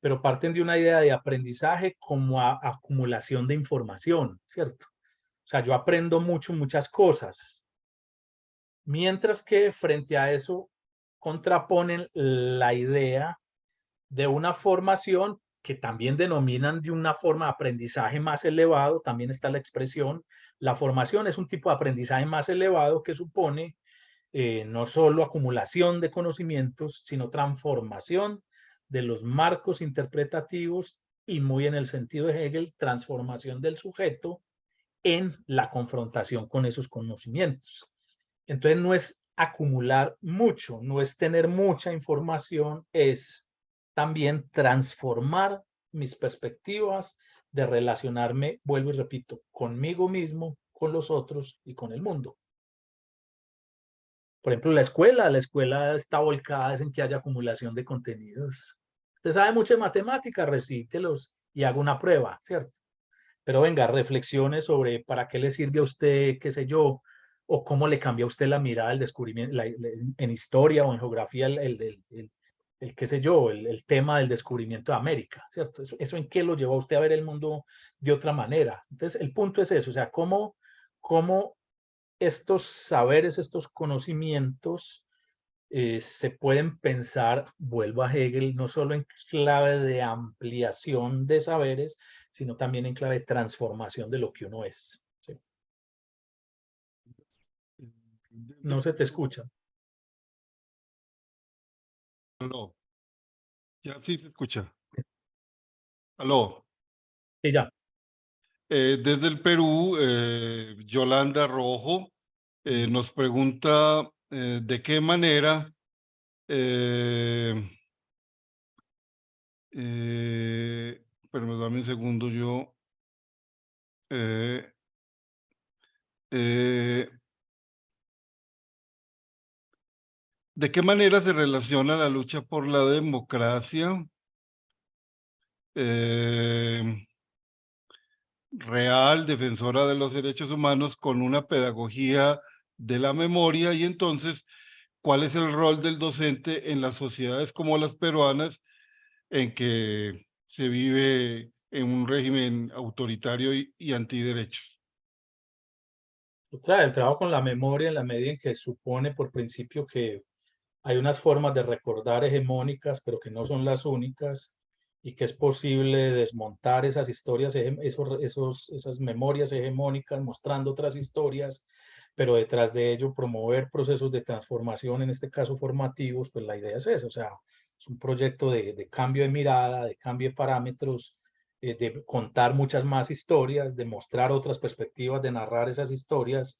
Pero parten de una idea de aprendizaje como acumulación de información, ¿cierto? O sea, yo aprendo muchas cosas. Mientras que frente a eso contraponen la idea de una formación que también denominan de una forma de aprendizaje más elevado, también está la expresión, la formación es un tipo de aprendizaje más elevado que supone no solo acumulación de conocimientos, sino transformación de los marcos interpretativos y muy en el sentido de Hegel, transformación del sujeto en la confrontación con esos conocimientos. Entonces no es acumular mucho, no es tener mucha información, es también transformar mis perspectivas de relacionarme, vuelvo y repito, conmigo mismo, con los otros y con el mundo. Por ejemplo, la escuela está volcada en que haya acumulación de contenidos. Usted sabe mucho de matemáticas, recítelos y haga una prueba, ¿cierto? Pero venga, reflexiones sobre para qué le sirve a usted, qué sé yo, o cómo le cambia a usted la mirada al descubrimiento, en historia o en geografía, qué sé yo, el tema del descubrimiento de América, ¿cierto? Eso en qué lo llevó a usted a ver el mundo de otra manera. Entonces, el punto es eso, o sea, cómo estos saberes, estos conocimientos se pueden pensar, vuelvo a Hegel, no solo en clave de ampliación de saberes, sino también en clave de transformación de lo que uno es. ¿Sí? No se te escucha. Aló, ya sí se escucha. Aló. Y ya. Desde el Perú, Yolanda Rojo nos pregunta de qué manera pero dame un segundo, yo ¿de qué manera se relaciona la lucha por la democracia real, defensora de los derechos humanos, con una pedagogía de la memoria? Y entonces, ¿cuál es el rol del docente en las sociedades como las peruanas, en que se vive en un régimen autoritario y antiderechos? Otra, el trabajo con la memoria en la medida en que supone por principio que hay unas formas de recordar hegemónicas, pero que no son las únicas, y que es posible desmontar esas historias, esas memorias hegemónicas, mostrando otras historias, pero detrás de ello promover procesos de transformación, en este caso formativos, pues la idea es esa, o sea, es un proyecto de cambio de mirada, de cambio de parámetros, de contar muchas más historias, de mostrar otras perspectivas, de narrar esas historias,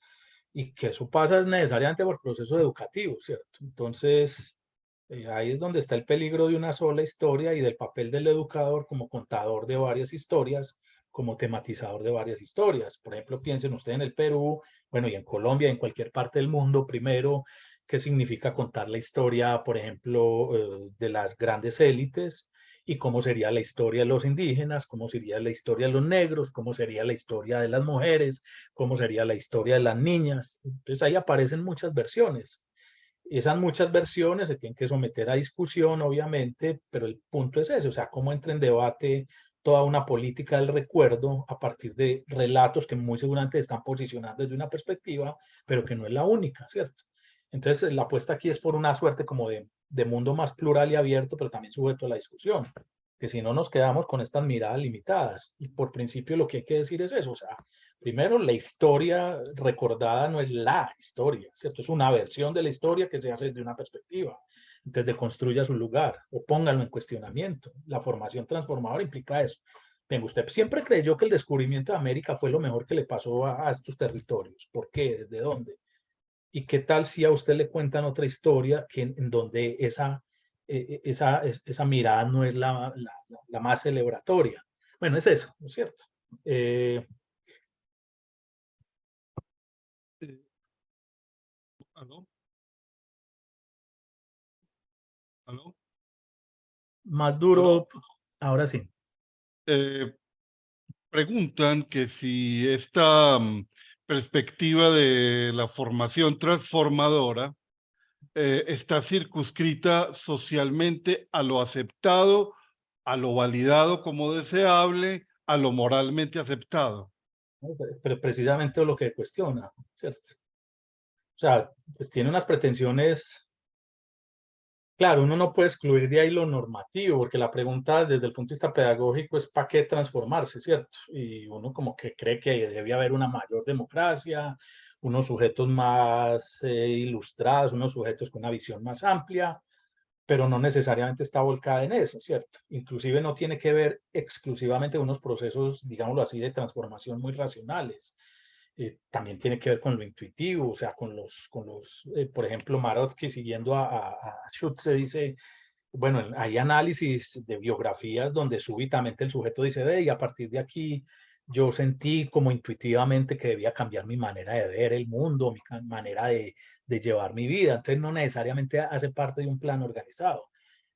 y que eso pasa necesariamente por proceso educativo, ¿cierto? Entonces, ahí es donde está el peligro de una sola historia y del papel del educador como contador de varias historias, como tematizador de varias historias. Por ejemplo, piensen ustedes en el Perú, bueno, y en Colombia, en cualquier parte del mundo, primero, ¿qué significa contar la historia, por ejemplo, de las grandes élites? Y cómo sería la historia de los indígenas, cómo sería la historia de los negros, cómo sería la historia de las mujeres, cómo sería la historia de las niñas. Entonces ahí aparecen muchas versiones. Esas muchas versiones se tienen que someter a discusión, obviamente, pero el punto es ese, o sea, cómo entra en debate toda una política del recuerdo a partir de relatos que muy seguramente están posicionando desde una perspectiva, pero que no es la única, ¿cierto? Entonces, la apuesta aquí es por una suerte como de mundo más plural y abierto, pero también sujeto a la discusión, que si no nos quedamos con estas miradas limitadas. Y por principio lo que hay que decir es eso, o sea, primero, la historia recordada no es la historia, ¿cierto? Es una versión de la historia que se hace desde una perspectiva. Entonces, deconstruya su lugar o póngalo en cuestionamiento. La formación transformadora implica eso. Venga, usted siempre creyó que el descubrimiento de América fue lo mejor que le pasó a estos territorios. ¿Por qué? ¿Desde dónde? ¿Y qué tal si a usted le cuentan otra historia que en donde esa mirada no es la más celebratoria? Bueno, es eso, ¿no es cierto? ¿Aló? ¿Aló? Más ¿Aló? duro, ahora sí. Eh, Preguntan que si esta perspectiva de la formación transformadora está circunscrita socialmente a lo aceptado, a lo validado como deseable, a lo moralmente aceptado. ¿No? Pero precisamente lo que cuestiona, ¿cierto? O sea, pues tiene unas pretensiones. Claro, uno no puede excluir de ahí lo normativo, porque la pregunta desde el punto de vista pedagógico es ¿para qué transformarse, cierto? Y uno como que cree que debe haber una mayor democracia, unos sujetos más ilustrados, unos sujetos con una visión más amplia, pero no necesariamente está volcada en eso, ¿cierto? Inclusive no tiene que ver exclusivamente con unos procesos, digámoslo así, de transformación muy racionales. También tiene que ver con lo intuitivo, o sea, por ejemplo, Marotsky, siguiendo a Schutze, dice, bueno, hay análisis de biografías donde súbitamente el sujeto dice, ve, y a partir de aquí yo sentí como intuitivamente que debía cambiar mi manera de ver el mundo, mi manera de llevar mi vida. Entonces, no necesariamente hace parte de un plan organizado.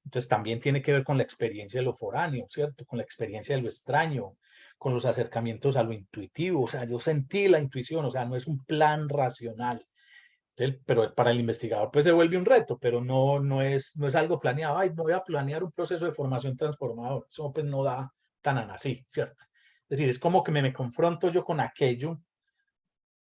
Entonces, también tiene que ver con la experiencia de lo foráneo, ¿cierto? Con la experiencia de lo extraño, con los acercamientos a lo intuitivo. O sea, yo sentí la intuición, o sea, no es un plan racional. Pero para el investigador pues se vuelve un reto, pero no es algo planeado. Ay, voy a planear un proceso de formación transformador. Eso pues no da tan así, ¿cierto? Es decir, es como que me confronto yo con aquello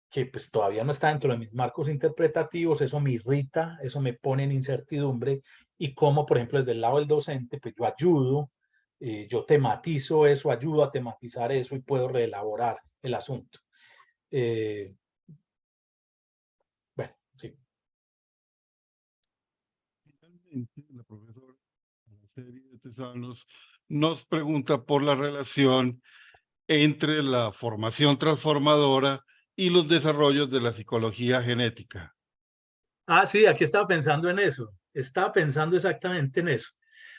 que pues todavía no está dentro de mis marcos interpretativos, eso me irrita, eso me pone en incertidumbre y como, por ejemplo, desde el lado del docente, pues yo ayudo, yo tematizo eso, ayudo a tematizar eso y puedo reelaborar el asunto. Bueno, sí. Finalmente, la profesora Araceli de Tesanos nos pregunta por la relación entre la formación transformadora y los desarrollos de la psicología genética. Ah, sí, aquí estaba pensando en eso. Estaba pensando exactamente en eso.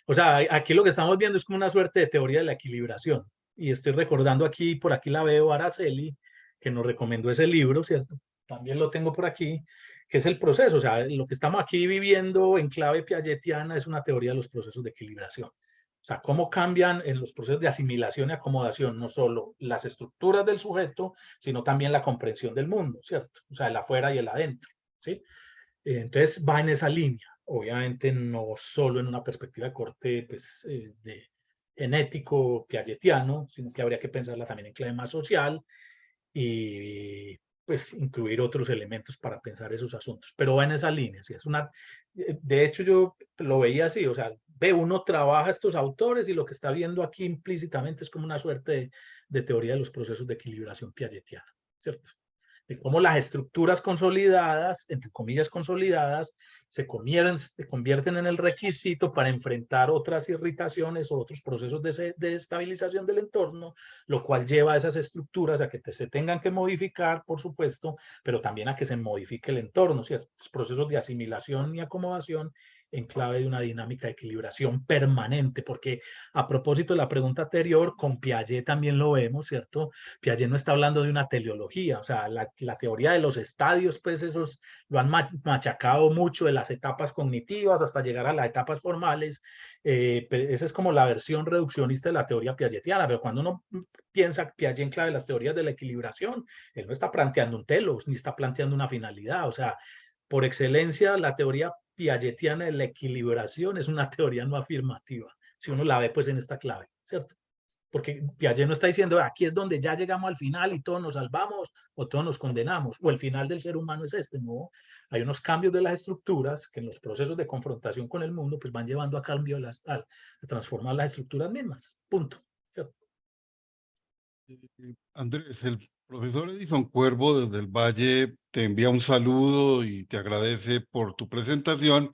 O sea, aquí lo que estamos viendo es como una suerte de teoría de la equilibración. Y estoy recordando aquí, por aquí la veo, Araceli, que nos recomendó ese libro, ¿cierto? También lo tengo por aquí, que es el proceso. O sea, lo que estamos aquí viviendo en clave piagetiana es una teoría de los procesos de equilibración. O sea, cómo cambian en los procesos de asimilación y acomodación no solo las estructuras del sujeto, sino también la comprensión del mundo, ¿cierto? O sea, el afuera y el adentro, ¿sí? Entonces va en esa línea, obviamente no solo en una perspectiva de corte pues, de genético piagetiano, sino que habría que pensarla también en clave más social y pues incluir otros elementos para pensar esos asuntos. Pero va en esa línea, ¿sí? De hecho yo lo veía así, o sea, uno trabaja estos autores y lo que está viendo aquí implícitamente es como una suerte de teoría de los procesos de equilibración piagetiana, ¿cierto? De cómo las estructuras consolidadas, entre comillas consolidadas, se convierten en el requisito para enfrentar otras irritaciones o otros procesos de estabilización del entorno, lo cual lleva a esas estructuras a que se tengan que modificar, por supuesto, pero también a que se modifique el entorno, ¿ciertos? Procesos de asimilación y acomodación en clave de una dinámica de equilibración permanente, porque a propósito de la pregunta anterior, con Piaget también lo vemos, ¿cierto? Piaget no está hablando de una teleología, o sea, la teoría de los estadios, pues esos lo han machacado mucho de las etapas cognitivas hasta llegar a las etapas formales. Esa es como la versión reduccionista de la teoría piagetiana, pero cuando uno piensa Piaget en clave de las teorías de la equilibración, él no está planteando un telos, ni está planteando una finalidad, o sea, por excelencia, la teoría piagetiana de la equilibración es una teoría no afirmativa, si uno la ve pues en esta clave, ¿cierto? Porque Piaget no está diciendo aquí es donde ya llegamos al final y todos nos salvamos o todos nos condenamos, o el final del ser humano es este, no. Hay unos cambios de las estructuras que en los procesos de confrontación con el mundo pues van llevando a cambio a transformar las estructuras mismas, punto. ¿Cierto? Andrés, el profesor Edison Cuervo desde el Valle te envía un saludo y te agradece por tu presentación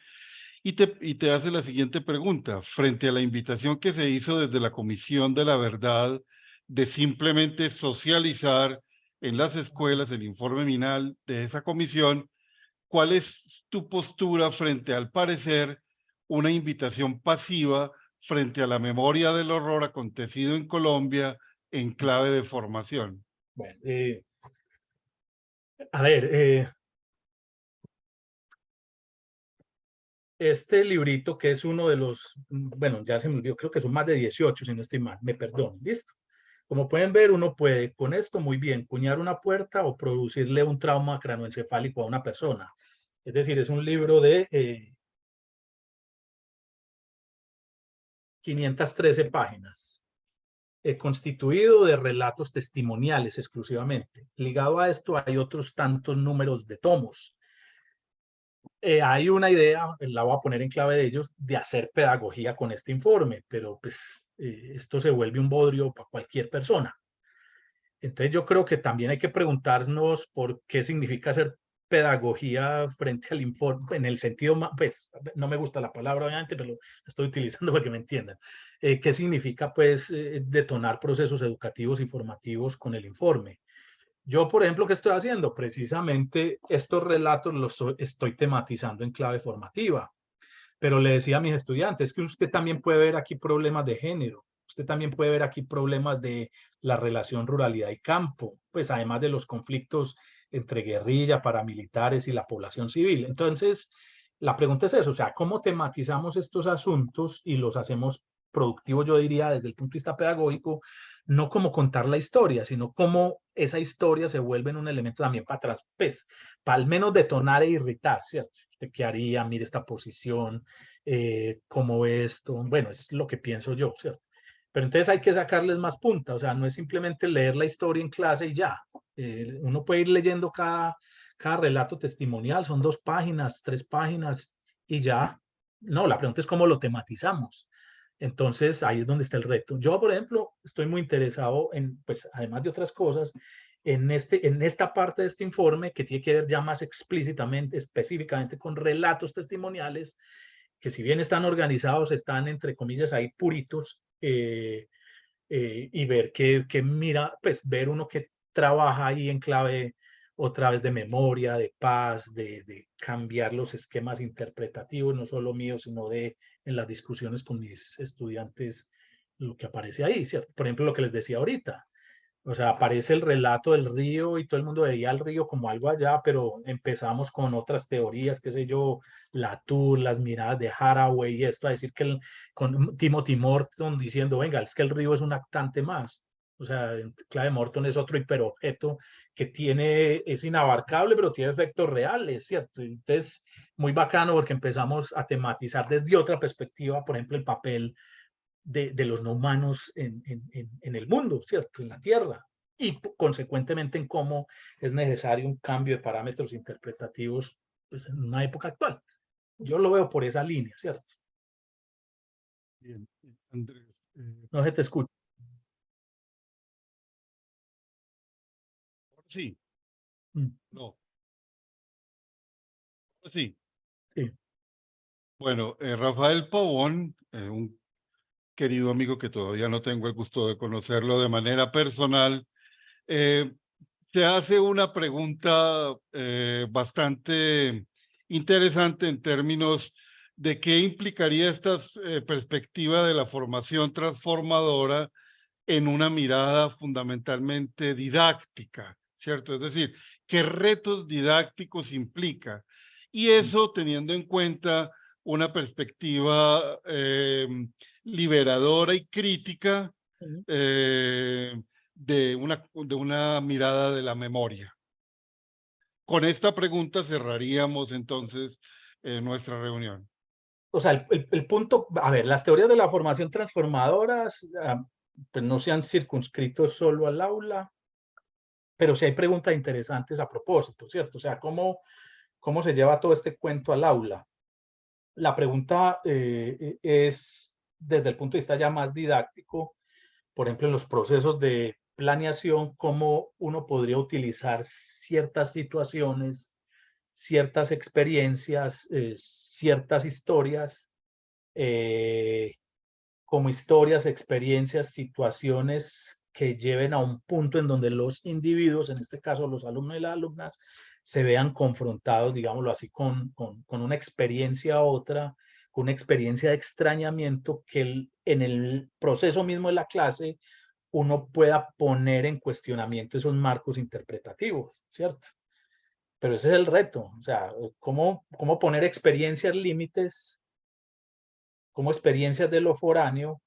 y te hace la siguiente pregunta. Frente a la invitación que se hizo desde la Comisión de la Verdad de simplemente socializar en las escuelas el informe final de esa comisión. ¿Cuál es tu postura frente al parecer una invitación pasiva frente a la memoria del horror acontecido en Colombia en clave de formación? Bueno, a ver, este librito que es uno de los, bueno, ya se me olvidó, creo que son más de 18, si no estoy mal, me perdono, listo. Como pueden ver, uno puede con esto muy bien cuñar una puerta o producirle un trauma craneoencefálico a una persona. Es decir, es un libro de 513 páginas, constituido de relatos testimoniales exclusivamente. Ligado a esto hay otros tantos números de tomos. Hay una idea, la voy a poner en clave de ellos, de hacer pedagogía con este informe, pero pues esto se vuelve un bodrio para cualquier persona. Entonces yo creo que también hay que preguntarnos por qué significa hacer pedagogía frente al informe, en el sentido, pues no me gusta la palabra obviamente, pero la estoy utilizando para que me entiendan. ¿Qué significa pues detonar procesos educativos y formativos con el informe? Yo, por ejemplo, ¿qué estoy haciendo? Precisamente estos relatos los estoy tematizando en clave formativa. Pero le decía a mis estudiantes que usted también puede ver aquí problemas de género. Usted también puede ver aquí problemas de la relación ruralidad y campo, pues además de los conflictos entre guerrilla, paramilitares y la población civil. Entonces, la pregunta es eso, o sea, ¿cómo tematizamos estos asuntos y los hacemos productivos, yo diría, desde el punto de vista pedagógico, no como contar la historia, sino cómo esa historia se vuelve en un elemento también para atrás, pues, para al menos detonar e irritar, ¿cierto? ¿Usted qué haría? Mire esta posición, cómo ve esto, bueno, es lo que pienso yo, ¿cierto? Pero entonces hay que sacarles más punta, o sea, no es simplemente leer la historia en clase y ya. Uno puede ir leyendo cada relato testimonial, son 2 páginas, 3 páginas y ya. No, la pregunta es cómo lo tematizamos. Entonces, ahí es donde está el reto. Yo, por ejemplo, estoy muy interesado en, pues, además de otras cosas, en esta parte de este informe que tiene que ver ya más explícitamente, específicamente con relatos testimoniales, que si bien están organizados, están entre comillas ahí puritos, y ver que mira, pues ver uno que trabaja ahí en clave otra vez de memoria, de paz, de cambiar los esquemas interpretativos, no solo míos, sino de en las discusiones con mis estudiantes, lo que aparece ahí, ¿cierto? Por ejemplo, lo que les decía ahorita, o sea, aparece el relato del río y todo el mundo veía al río como algo allá, pero empezamos con otras teorías, qué sé yo, Latour, las miradas de Haraway y esto, a decir que con Timothy Morton diciendo, venga, es que el río es un actante más. O sea, en clave Morton es otro hiperobjeto que tiene, es inabarcable, pero tiene efectos reales, ¿cierto? Entonces, muy bacano porque empezamos a tematizar desde otra perspectiva, por ejemplo, el papel de los no humanos en el mundo, ¿cierto? En la Tierra. Y consecuentemente en cómo es necesario un cambio de parámetros interpretativos pues, en una época actual. Yo lo veo por esa línea, ¿cierto? Bien, Andrés. No se te escucha. Sí, Mm, no, sí. sí. Bueno, Rafael Pavón, un querido amigo que todavía no tengo el gusto de conocerlo de manera personal, eh, se hace una pregunta bastante interesante en términos de qué implicaría esta perspectiva de la formación transformadora en una mirada fundamentalmente didáctica, ¿cierto? Es decir, qué retos didácticos implica. Y eso teniendo en cuenta una perspectiva liberadora y crítica eh, de una mirada de la memoria. Con esta pregunta cerraríamos entonces nuestra reunión. O sea, el punto, a ver, las teorías de la formación transformadoras pues no se han circunscrito solo al aula, pero sí hay preguntas interesantes a propósito, ¿cierto? O sea, ¿cómo se lleva todo este cuento al aula? La pregunta es desde el punto de vista ya más didáctico, por ejemplo, en los procesos de planeación, cómo uno podría utilizar ciertas situaciones, ciertas experiencias, ciertas historias, como historias, experiencias, situaciones que lleven a un punto en donde los individuos, en este caso los alumnos y las alumnas, se vean confrontados, digámoslo así, con una experiencia otra, con una experiencia de extrañamiento que en el proceso mismo de la clase uno pueda poner en cuestionamiento esos marcos interpretativos, ¿cierto? Pero ese es el reto, o sea, cómo poner experiencias límites, como experiencias de lo foráneo,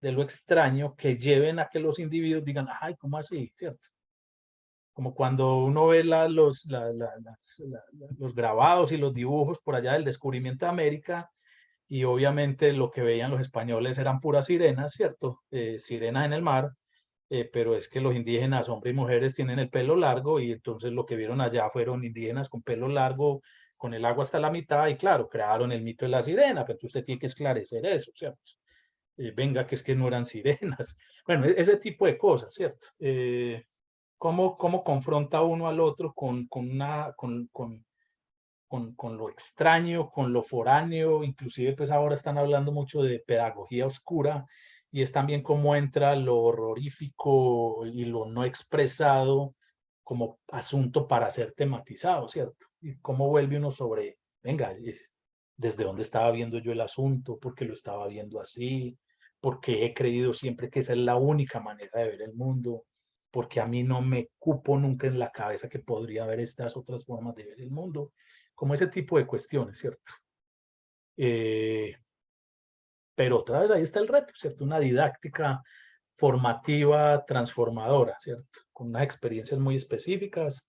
de lo extraño, que lleven a que los individuos digan, ay, ¿cómo así? ¿Cierto? Como cuando uno ve los grabados y los dibujos por allá del descubrimiento de América, y obviamente lo que veían los españoles eran puras sirenas, ¿cierto? Sirenas en el mar, pero es que los indígenas, hombres y mujeres, tienen el pelo largo, y entonces lo que vieron allá fueron indígenas con pelo largo, con el agua hasta la mitad, y claro, crearon el mito de la sirena, pero usted tiene que esclarecer eso, ¿cierto? Venga, que es que no eran sirenas. Bueno, ese tipo de cosas, ¿cierto? ¿Cómo confronta uno al otro con lo extraño, con lo foráneo? Inclusive pues ahora están hablando mucho de pedagogía oscura, y es también cómo entra lo horrorífico y lo no expresado como asunto para ser tematizado, ¿cierto? Y cómo vuelve uno sobre, venga, ¿desde dónde estaba viendo yo el asunto? ¿Por qué lo estaba viendo así? ¿Por qué he creído siempre que esa es la única manera de ver el mundo? Porque a mí no me cupo nunca en la cabeza que podría haber estas otras formas de ver el mundo, como ese tipo de cuestiones, ¿cierto? Pero otra vez ahí está el reto, ¿cierto? Una didáctica formativa, transformadora, ¿cierto? Con unas experiencias muy específicas,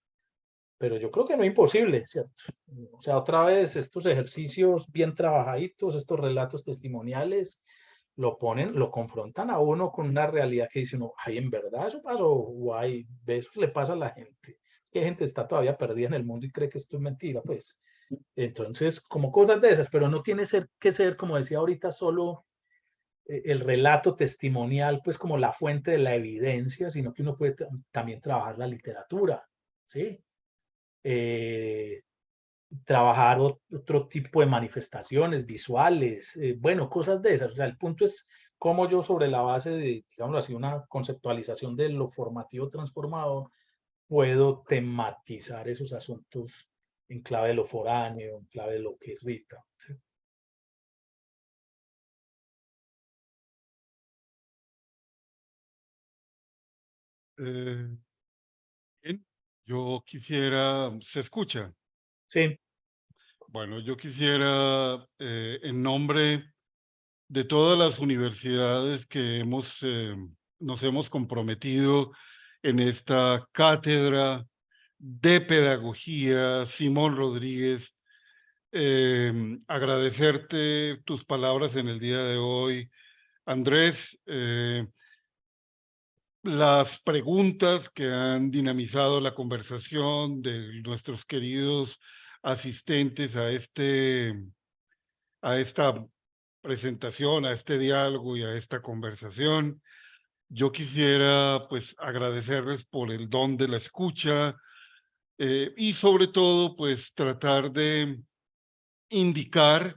pero yo creo que no es imposible, ¿cierto? O sea, otra vez estos ejercicios bien trabajaditos, estos relatos testimoniales, lo confrontan a uno con una realidad que dice uno, ay, ¿en verdad eso pasó? O ay, eso le pasa a la gente. Que gente está todavía perdida en el mundo y cree que esto es mentira, pues. Entonces, como cosas de esas, pero no tiene que ser, como decía ahorita, solo el relato testimonial, pues como la fuente de la evidencia, sino que uno puede también trabajar la literatura, ¿sí? Trabajar otro tipo de manifestaciones visuales, bueno, cosas de esas. O sea, el punto es cómo yo, sobre la base de, digámoslo así, una conceptualización de lo formativo transformador, puedo tematizar esos asuntos en clave de lo foráneo, en clave de lo que irrita, ¿sí? Eh, Bien, yo quisiera, ¿se escucha? Sí, Bueno, yo quisiera, en nombre de todas las universidades que nos hemos comprometido en esta cátedra de pedagogía, Simón Rodríguez, agradecerte tus palabras en el día de hoy, Andrés. Las preguntas que han dinamizado la conversación de nuestros queridos asistentes a esta presentación, a este diálogo y a esta conversación. Yo quisiera pues agradecerles por el don de la escucha, y sobre todo pues tratar de indicar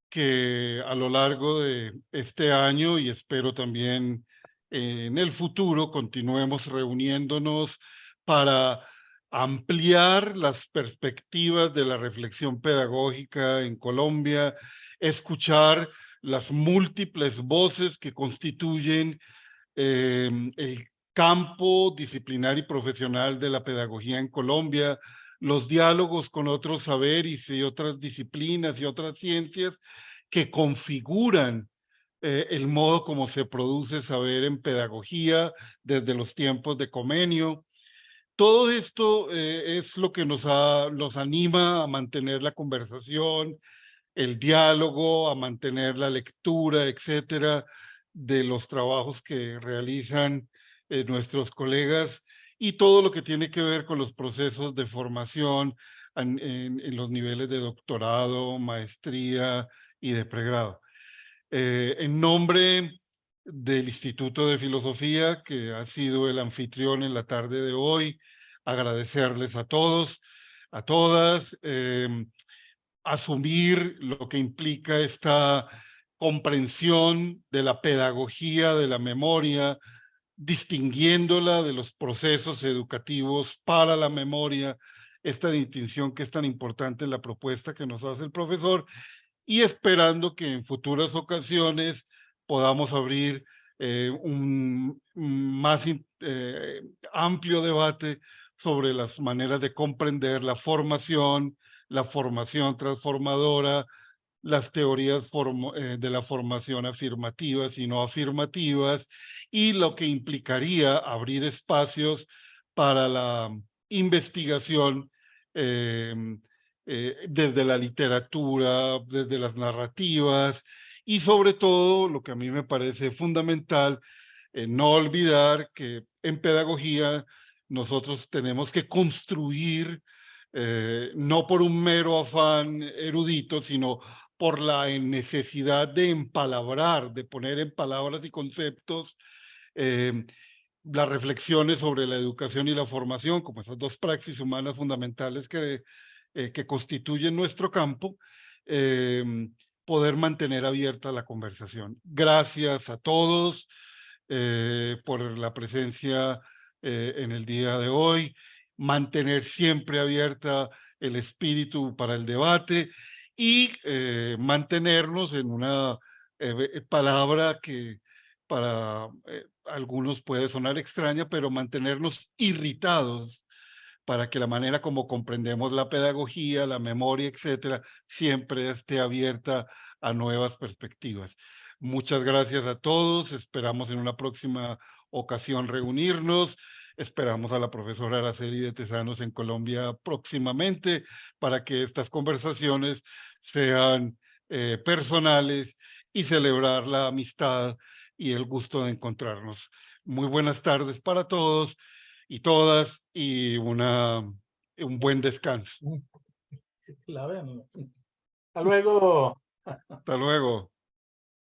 que a lo largo de este año, y espero también en el futuro, continuemos reuniéndonos para ampliar las perspectivas de la reflexión pedagógica en Colombia, escuchar las múltiples voces que constituyen el campo disciplinar y profesional de la pedagogía en Colombia, los diálogos con otros saberes y otras disciplinas y otras ciencias que configuran el modo como se produce saber en pedagogía desde los tiempos de Comenio. Todo esto es lo que nos anima a mantener la conversación, el diálogo, a mantener la lectura, etcétera, de los trabajos que realizan nuestros colegas, y todo lo que tiene que ver con los procesos de formación en los niveles de doctorado, maestría y de pregrado. En nombre del Instituto de Filosofía, que ha sido el anfitrión en la tarde de hoy, agradecerles a todos, a todas, asumir lo que implica esta comprensión de la pedagogía de la memoria distinguiéndola de los procesos educativos para la memoria, esta distinción que es tan importante en la propuesta que nos hace el profesor, y esperando que en futuras ocasiones podamos abrir un más amplio debate sobre las maneras de comprender la formación transformadora, las teorías de la formación afirmativas y no afirmativas, y lo que implicaría abrir espacios para la investigación desde la literatura, desde las narrativas, y sobre todo, lo que a mí me parece fundamental, no olvidar que en pedagogía nosotros tenemos que construir, no por un mero afán erudito, sino por la necesidad de empalabrar, de poner en palabras y conceptos las reflexiones sobre la educación y la formación, como esas dos praxis humanas fundamentales que constituyen nuestro campo, poder mantener abierta la conversación. Gracias a todos por la presencia en el día de hoy, mantener siempre abierta el espíritu para el debate y mantenernos en una palabra que para algunos puede sonar extraña, pero mantenernos irritados para que la manera como comprendemos la pedagogía, la memoria, etcétera, siempre esté abierta a nuevas perspectivas. Muchas gracias a todos. Esperamos en una próxima ocasión reunirnos. Esperamos a la profesora Araceli de Tesanos en Colombia próximamente para que estas conversaciones sean personales y celebrar la amistad y el gusto de encontrarnos. Muy buenas tardes para todos y todas, y un buen descanso. La ven. Hasta luego. Hasta luego.